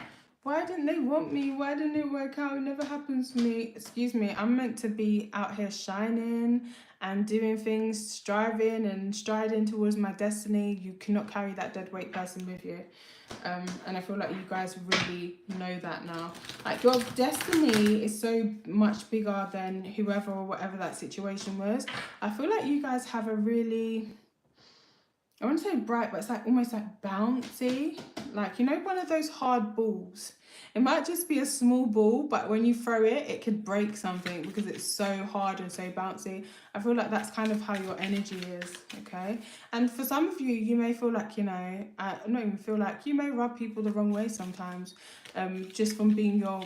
Why didn't they want me? Why didn't it work out? It never happens for me. Excuse me, I'm meant to be out here shining and doing things, striving and striding towards my destiny. You cannot carry that dead weight person with you. And I feel like you guys really know that now. Like, your destiny is so much bigger than whoever or whatever that situation was. I feel like you guys have a really, I want to say bright, but it's like almost like bouncy. Like, you know, one of those hard balls. It might just be a small ball, but when you throw it, it could break something because it's so hard and so bouncy. I feel like that's kind of how your energy is, okay? And for some of you, you may feel like, you know, not even feel like, you may rub people the wrong way sometimes, just from being your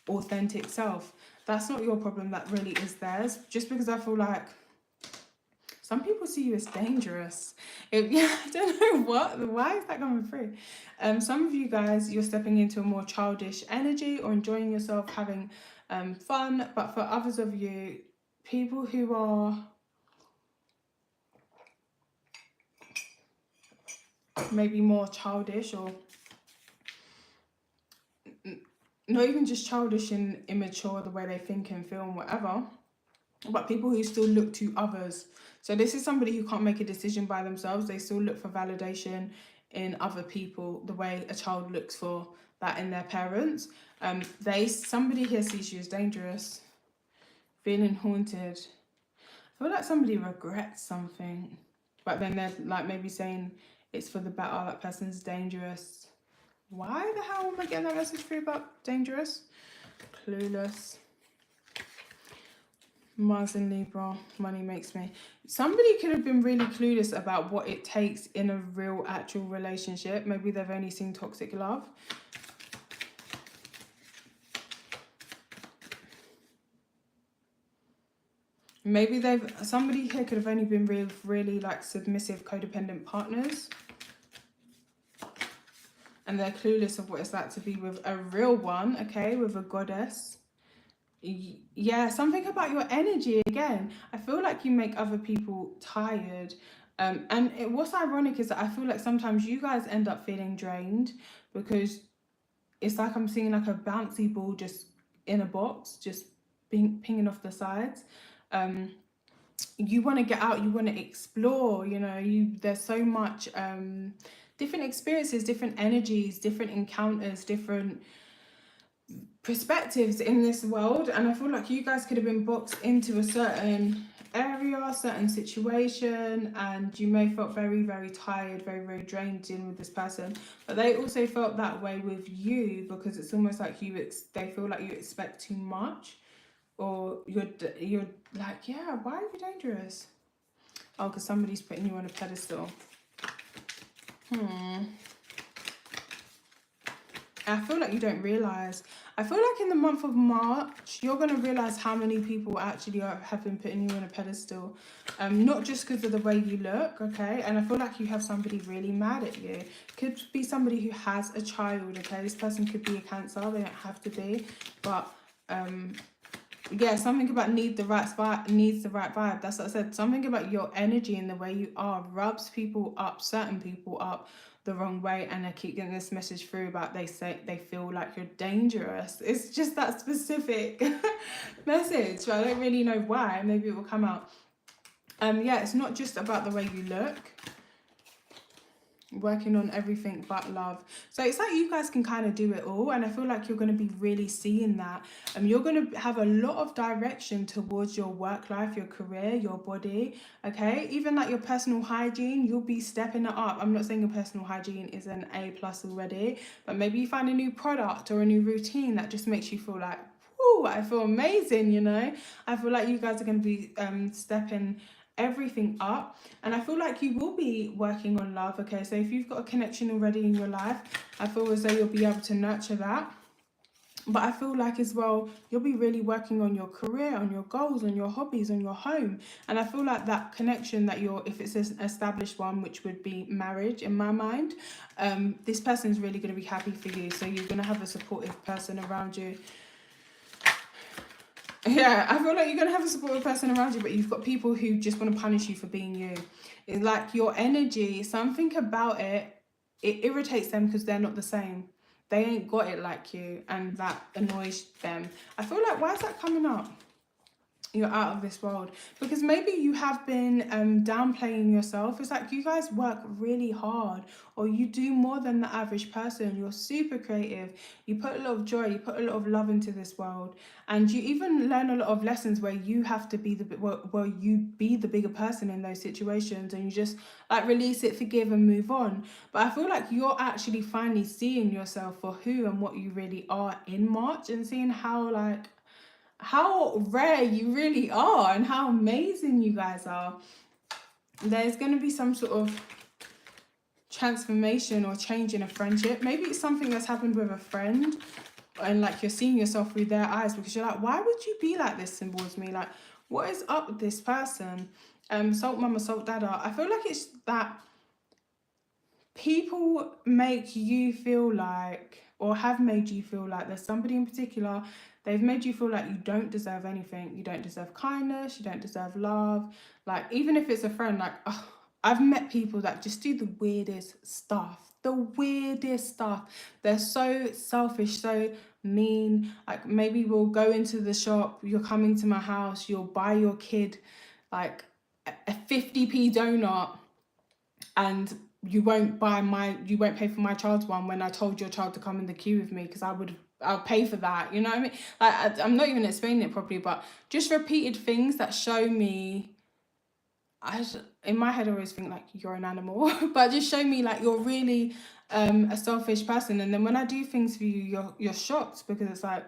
authentic self. That's not your problem, that really is theirs. Just because I feel like some people see you as dangerous. Yeah, I don't know why is that coming through? Some of you guys, you're stepping into a more childish energy or enjoying yourself, having fun. But for others of you, people who are maybe more childish, or not even just childish and immature the way they think and feel and whatever, but people who still look to others. So this is somebody who can't make a decision by themselves. They still look for validation in other people, the way a child looks for that in their parents. Somebody here sees you as dangerous, feeling haunted. I feel like somebody regrets something, but then they're like maybe saying it's for the better, that person's dangerous. Why the hell am I getting that message through about dangerous? Clueless. Mars in Libra, money makes me. Somebody could have been really clueless about what it takes in a real, actual relationship. Maybe they've only seen toxic love. Maybe somebody here could have only been really like submissive, codependent partners. And they're clueless of what it's like to be with a real one, okay, with a goddess. Yeah, something about your energy again. I feel like you make other people tired. What's ironic is that I feel like sometimes you guys end up feeling drained because it's like I'm seeing like a bouncy ball just in a box, just being pinging off the sides. You want to get out, you want to explore, you know, there's so much different experiences, different energies, different encounters, different perspectives in this world. And I feel like you guys could have been boxed into a certain area, certain situation, and you may have felt very, very tired, very, very drained dealing with this person, but they also felt that way with you, because it's almost like they feel like you expect too much, or you're like, yeah, why are you dangerous? Oh, because somebody's putting you on a pedestal. I feel like you don't realise. I feel like in the month of March, you're going to realise how many people actually have been putting you on a pedestal. Not just because of the way you look, okay? And I feel like you have somebody really mad at you. Could be somebody who has a child, okay? This person could be a Cancer. They don't have to be. But, yeah, something about needs the right vibe. That's what I said. Something about your energy and the way you are rubs people up, certain people up, the wrong way. And I keep getting this message through about they feel like you're dangerous. It's just that specific message, but I don't really know why. Maybe it will come out. Yeah, it's not just about the way you look. Working on everything but love. So it's like you guys can kind of do it all, and I feel like you're going to be really seeing that. You're going to have a lot of direction towards your work life, your career, your body, okay? Even like your personal hygiene, you'll be stepping it up. I'm not saying your personal hygiene is an A+ already, but maybe you find a new product or a new routine that just makes you feel like, ooh, I feel amazing, you know? I feel like you guys are going to be stepping everything up, and I feel like you will be working on love, okay? So if you've got a connection already in your life, I feel as though you'll be able to nurture that. But I feel like as well, you'll be really working on your career, on your goals, on your hobbies, on your home. And I feel like that connection that if it's an established one, which would be marriage in my mind, this person's really going to be happy for you. So you're going to have a supportive person around you. Yeah, I feel like you're going to have a supportive person around you, but you've got people who just want to punish you for being you. It's like your energy, something about it irritates them because they're not the same. They ain't got it like you, and that annoys them. I feel like, why is that coming up? You're out of this world, because maybe you have been downplaying yourself. It's like you guys work really hard, or you do more than the average person. You're super creative, you put a lot of joy, you put a lot of love into this world, and you even learn a lot of lessons where you have to be the bigger person in those situations, and you just like release it, forgive, and move on. But I feel like you're actually finally seeing yourself for who and what you really are in March, and seeing how rare you really are and how amazing you guys are. There's going to be some sort of transformation or change in a friendship. Maybe it's something that's happened with a friend, and like you're seeing yourself through their eyes, because you're like, why would you be like this towards me? Like, what is up with this person? Salt mama, salt dada. I feel like it's that people make you feel like, or have made you feel like, there's somebody in particular, they've made you feel like you don't deserve anything. You don't deserve kindness, you don't deserve love. Like, even if it's a friend, like, I've met people that just do the weirdest stuff. They're so selfish, so mean. Like, maybe we'll go into the shop, you're coming to my house, you'll buy your kid like a 50p donut, and you won't pay for my child's one, when I told your child to come in the queue with me, because I'll pay for that, you know what I mean? Like, I'm not even explaining it properly, but just repeated things that show me, in my head I always think like you're an animal, but just show me like you're really a selfish person. And then when I do things for you, you're shocked, because it's like,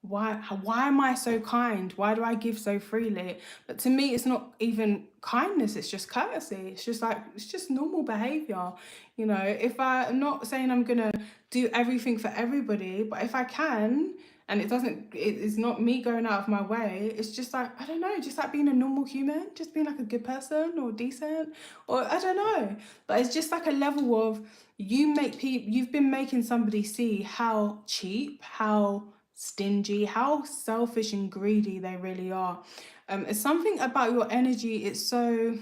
why am I so kind? Why do I give so freely? But to me, it's not even kindness, it's just courtesy. It's just normal behavior, you know. If I'm not saying I'm gonna do everything for everybody, but if I can, and it's not me going out of my way, it's just like, I don't know, just like being a normal human, just being like a good person or decent, or I don't know. But it's just like a level of, you've been making somebody see how cheap, how stingy, how selfish and greedy they really are. It's something about your energy, it's so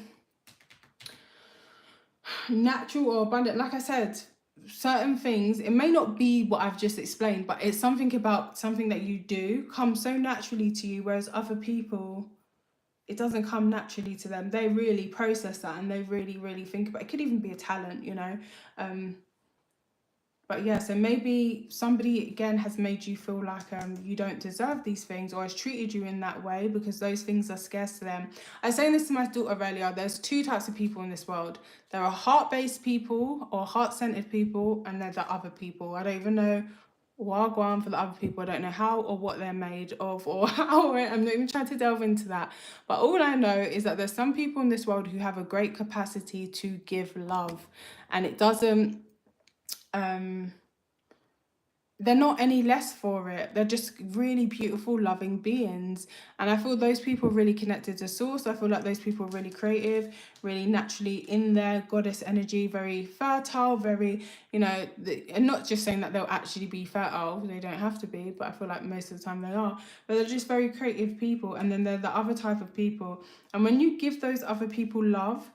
natural or abundant. Like I said, certain things, it may not be what I've just explained, but it's something about something that you do comes so naturally to you, whereas other people, it doesn't come naturally to them. They really process that and they really think about it. It could even be a talent, you know. But yeah, so maybe somebody again has made you feel like you don't deserve these things, or has treated you in that way because those things are scarce to them. I was saying this to my daughter earlier, there's two types of people in this world. There are heart-based people or heart-centered people, and there's the other people. I don't even know wagwan for the other people. I don't know how or what they're made of, or how. I'm not even trying to delve into that. But all I know is that there's some people in this world who have a great capacity to give love, and it doesn't they're not any less for it. They're just really beautiful, loving beings. And I feel those people are really connected to source. I feel like those people are really creative, really naturally in their goddess energy, very fertile, very, you know, and not just saying that they'll actually be fertile. They don't have to be, but I feel like most of the time they are. But they're just very creative people. And then they're the other type of people. And when you give those other people love,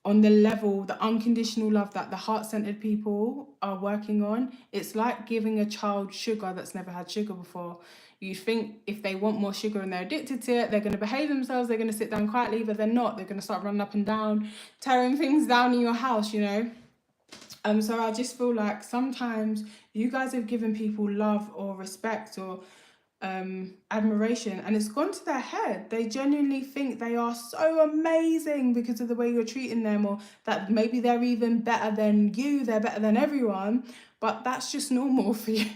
on the level, the unconditional love that the heart-centered people are working on, it's like giving a child sugar that's never had sugar before. You think if they want more sugar and they're addicted to it, they're going to behave themselves, they're going to sit down quietly, but they're not. They're going to start running up and down, tearing things down in your house, you know. So I just feel like sometimes you guys have given people love or respect or admiration, and it's gone to their head. They genuinely think they are so amazing because of the way you're treating them, or that maybe they're even better than you, they're better than everyone, but that's just normal for you.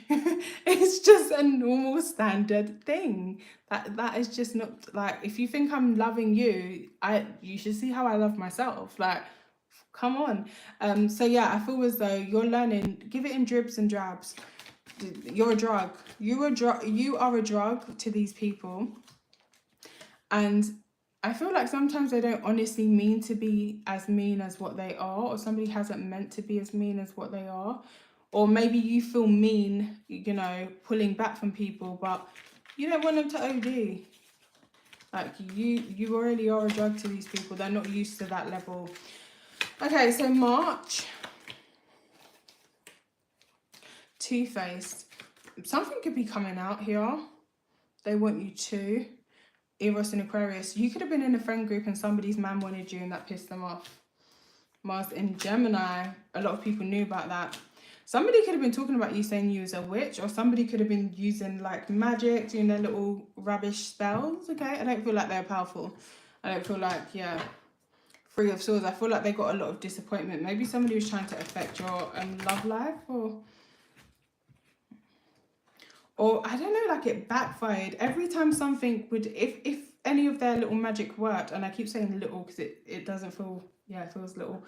It's just a normal standard thing. That is just not, like, if you think I'm loving you, you should see how I love myself. Like, come on. So yeah, I feel as though you're learning, give it in dribs and drabs. You're a drug. You are a drug to these people. And I feel like sometimes they don't honestly mean to be as mean as what they are, or somebody hasn't meant to be as mean as what they are. Or maybe you feel mean, you know, pulling back from people, but you don't want them to OD. Like, you already are a drug to these people. They're not used to that level. Okay, so March. Two-faced. Something could be coming out here. They want you to. Eros and Aquarius. You could have been in a friend group and somebody's man wanted you and that pissed them off. Mars in Gemini. A lot of people knew about that. Somebody could have been talking about you, saying you was a witch, or somebody could have been using like magic, doing their little rubbish spells. Okay, I don't feel like they're powerful. I don't feel like, yeah. Three of Swords. I feel like they got a lot of disappointment. Maybe somebody was trying to affect your love life, or I don't know, like it backfired. Every time something would, if any of their little magic worked, and I keep saying little because it doesn't feel, yeah, it feels little,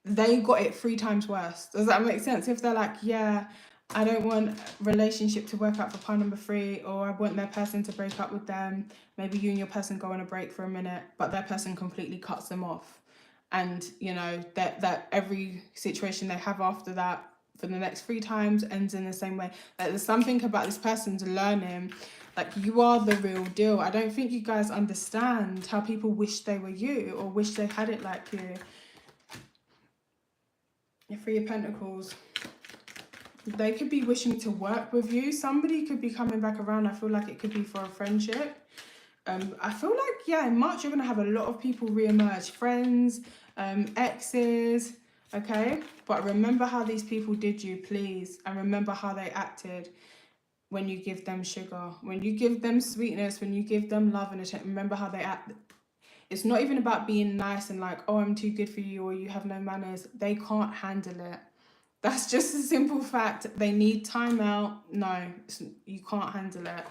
they got it 3 times worse. Does that make sense? If they're like, yeah, I don't want relationship to work out for part number 3, or I want their person to break up with them, maybe you and your person go on a break for a minute, but their person completely cuts them off. And, you know, that every situation they have after that, for the next 3 times, ends in the same way. Like, there's something about this person's learning, like, you are the real deal. I don't think you guys understand how people wish they were you, or wish they had it like you. 3 of Pentacles. They could be wishing to work with you. Somebody could be coming back around. I feel like it could be for a friendship. I feel like, yeah, in March you're going to have a lot of people re-emerge. Friends, exes, okay? But remember how these people did you, please. And remember how they acted when you give them sugar. When you give them sweetness, when you give them love and attention. Remember how they act. It's not even about being nice and like, oh, I'm too good for you, or you have no manners. They can't handle it. That's just a simple fact. They need time out. No, you can't handle it.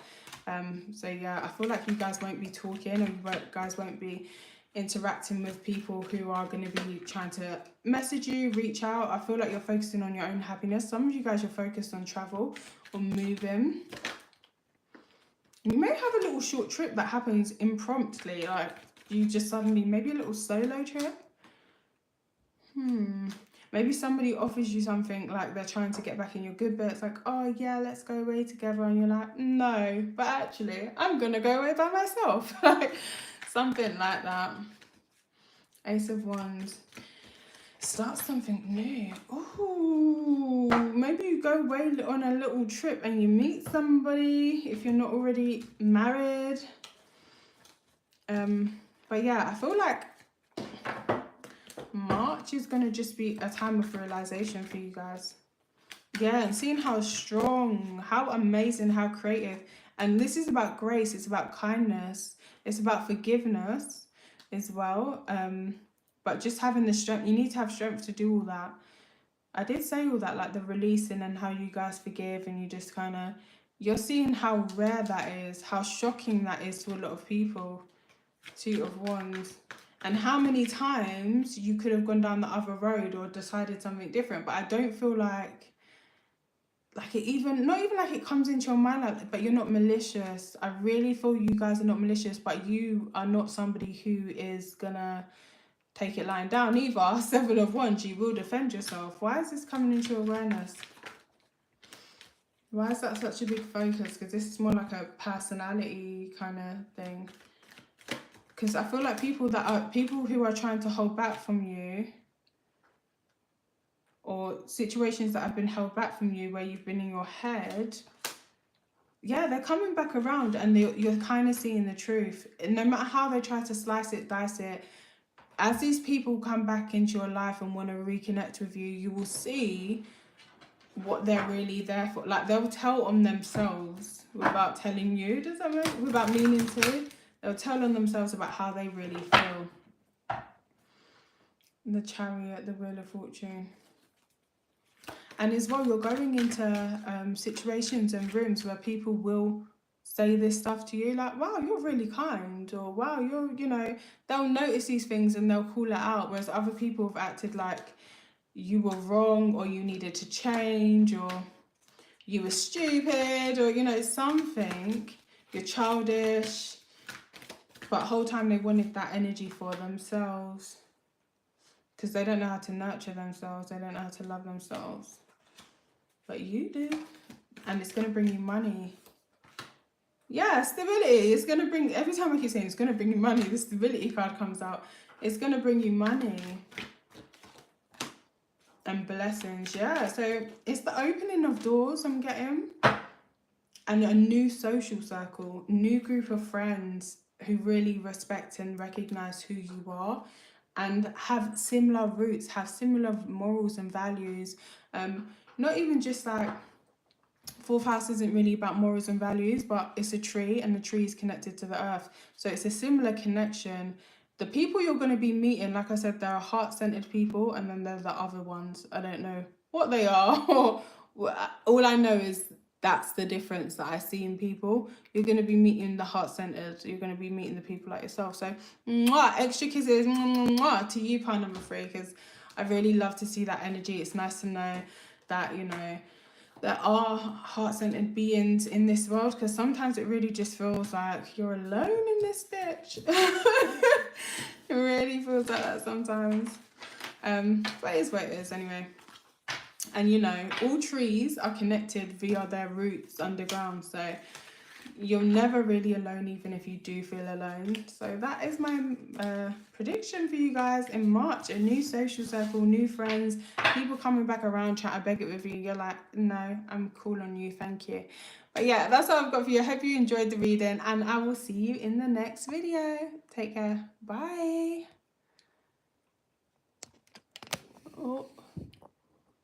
So yeah, I feel like you guys won't be talking, and you guys won't be interacting with people who are going to be trying to message you, reach out. I feel like you're focusing on your own happiness. Some of you guys are focused on travel or moving. You may have a little short trip that happens impromptu, like you just suddenly, maybe a little solo trip. Maybe somebody offers you something, like they're trying to get back in your good bit. It's like, oh yeah, let's go away together. And you're like, no, but actually, I'm going to go away by myself. Like something like that. Ace of Wands. Start something new. Ooh, maybe you go away on a little trip and you meet somebody if you're not already married. But yeah, I feel like March is going to just be a time of realization for you guys. Yeah, and seeing how strong, how amazing, how creative. And this is about grace, it's about kindness, it's about forgiveness as well. But just having the strength, you need to have strength to do all that. I did say all that, like the releasing and how you guys forgive, and you just kind of, you're seeing how rare that is, how shocking that is to a lot of people. Two of Wands. And how many times you could have gone down the other road or decided something different. But I don't feel like it even, not even like it comes into your mind, like, but you're not malicious. I really feel you guys are not malicious, but you are not somebody who is gonna take it lying down either. Seven of Wands, you will defend yourself. Why is this coming into awareness? Why is that such a big focus? Because this is more like a personality kind of thing. Because I feel like people who are trying to hold back from you, or situations that have been held back from you where you've been in your head, yeah, they're coming back around, and you're kind of seeing the truth. And no matter how they try to slice it, dice it, as these people come back into your life and want to reconnect with you, you will see what they're really there for. Like, they'll tell on themselves without telling you. Does that make, without meaning to? They'll tell on themselves about how they really feel. The Chariot, the Wheel of Fortune. And as well, you're going into situations and rooms where people will say this stuff to you, like, wow, you're really kind, or wow, you're, you know, they'll notice these things and they'll call it out, whereas other people have acted like you were wrong, or you needed to change, or you were stupid, or, you know, something, you're childish. But the whole time they wanted that energy for themselves, because they don't know how to nurture themselves, they don't know how to love themselves. But you do. And it's going to bring you money. Yeah, stability. It's going to bring, every time I keep saying it's going to bring you money, the stability card comes out. It's going to bring you money. And blessings, yeah. So it's the opening of doors I'm getting. And a new social circle, new group of friends who really respect and recognize who you are and have similar roots, have similar morals and values. Not even just like, fourth house isn't really about morals and values, but it's a tree, and the tree is connected to the earth. So it's a similar connection. The people you're going to be meeting, like I said, there are heart-centered people, and then there's the other ones. I don't know what they are. All I know is that's the difference that I see in people. You're going to be meeting the heart-centered. You're going to be meeting the people like yourself. So, extra kisses to you, pile number 3, because I really love to see that energy. It's nice to know that, you know, there are heart-centered beings in this world, because sometimes it really just feels like you're alone in this bitch. It really feels like that sometimes. But it is what it is anyway. And you know, all trees are connected via their roots underground, so you're never really alone, even if you do feel alone. So that is my prediction for you guys in March. A new social circle, new friends, people coming back around trying to beg it with you. You're like, no, I'm cool on you, thank you. But yeah, that's all I've got for you. I hope you enjoyed the reading, and I will see you in the next video. Take care. Bye. Oh.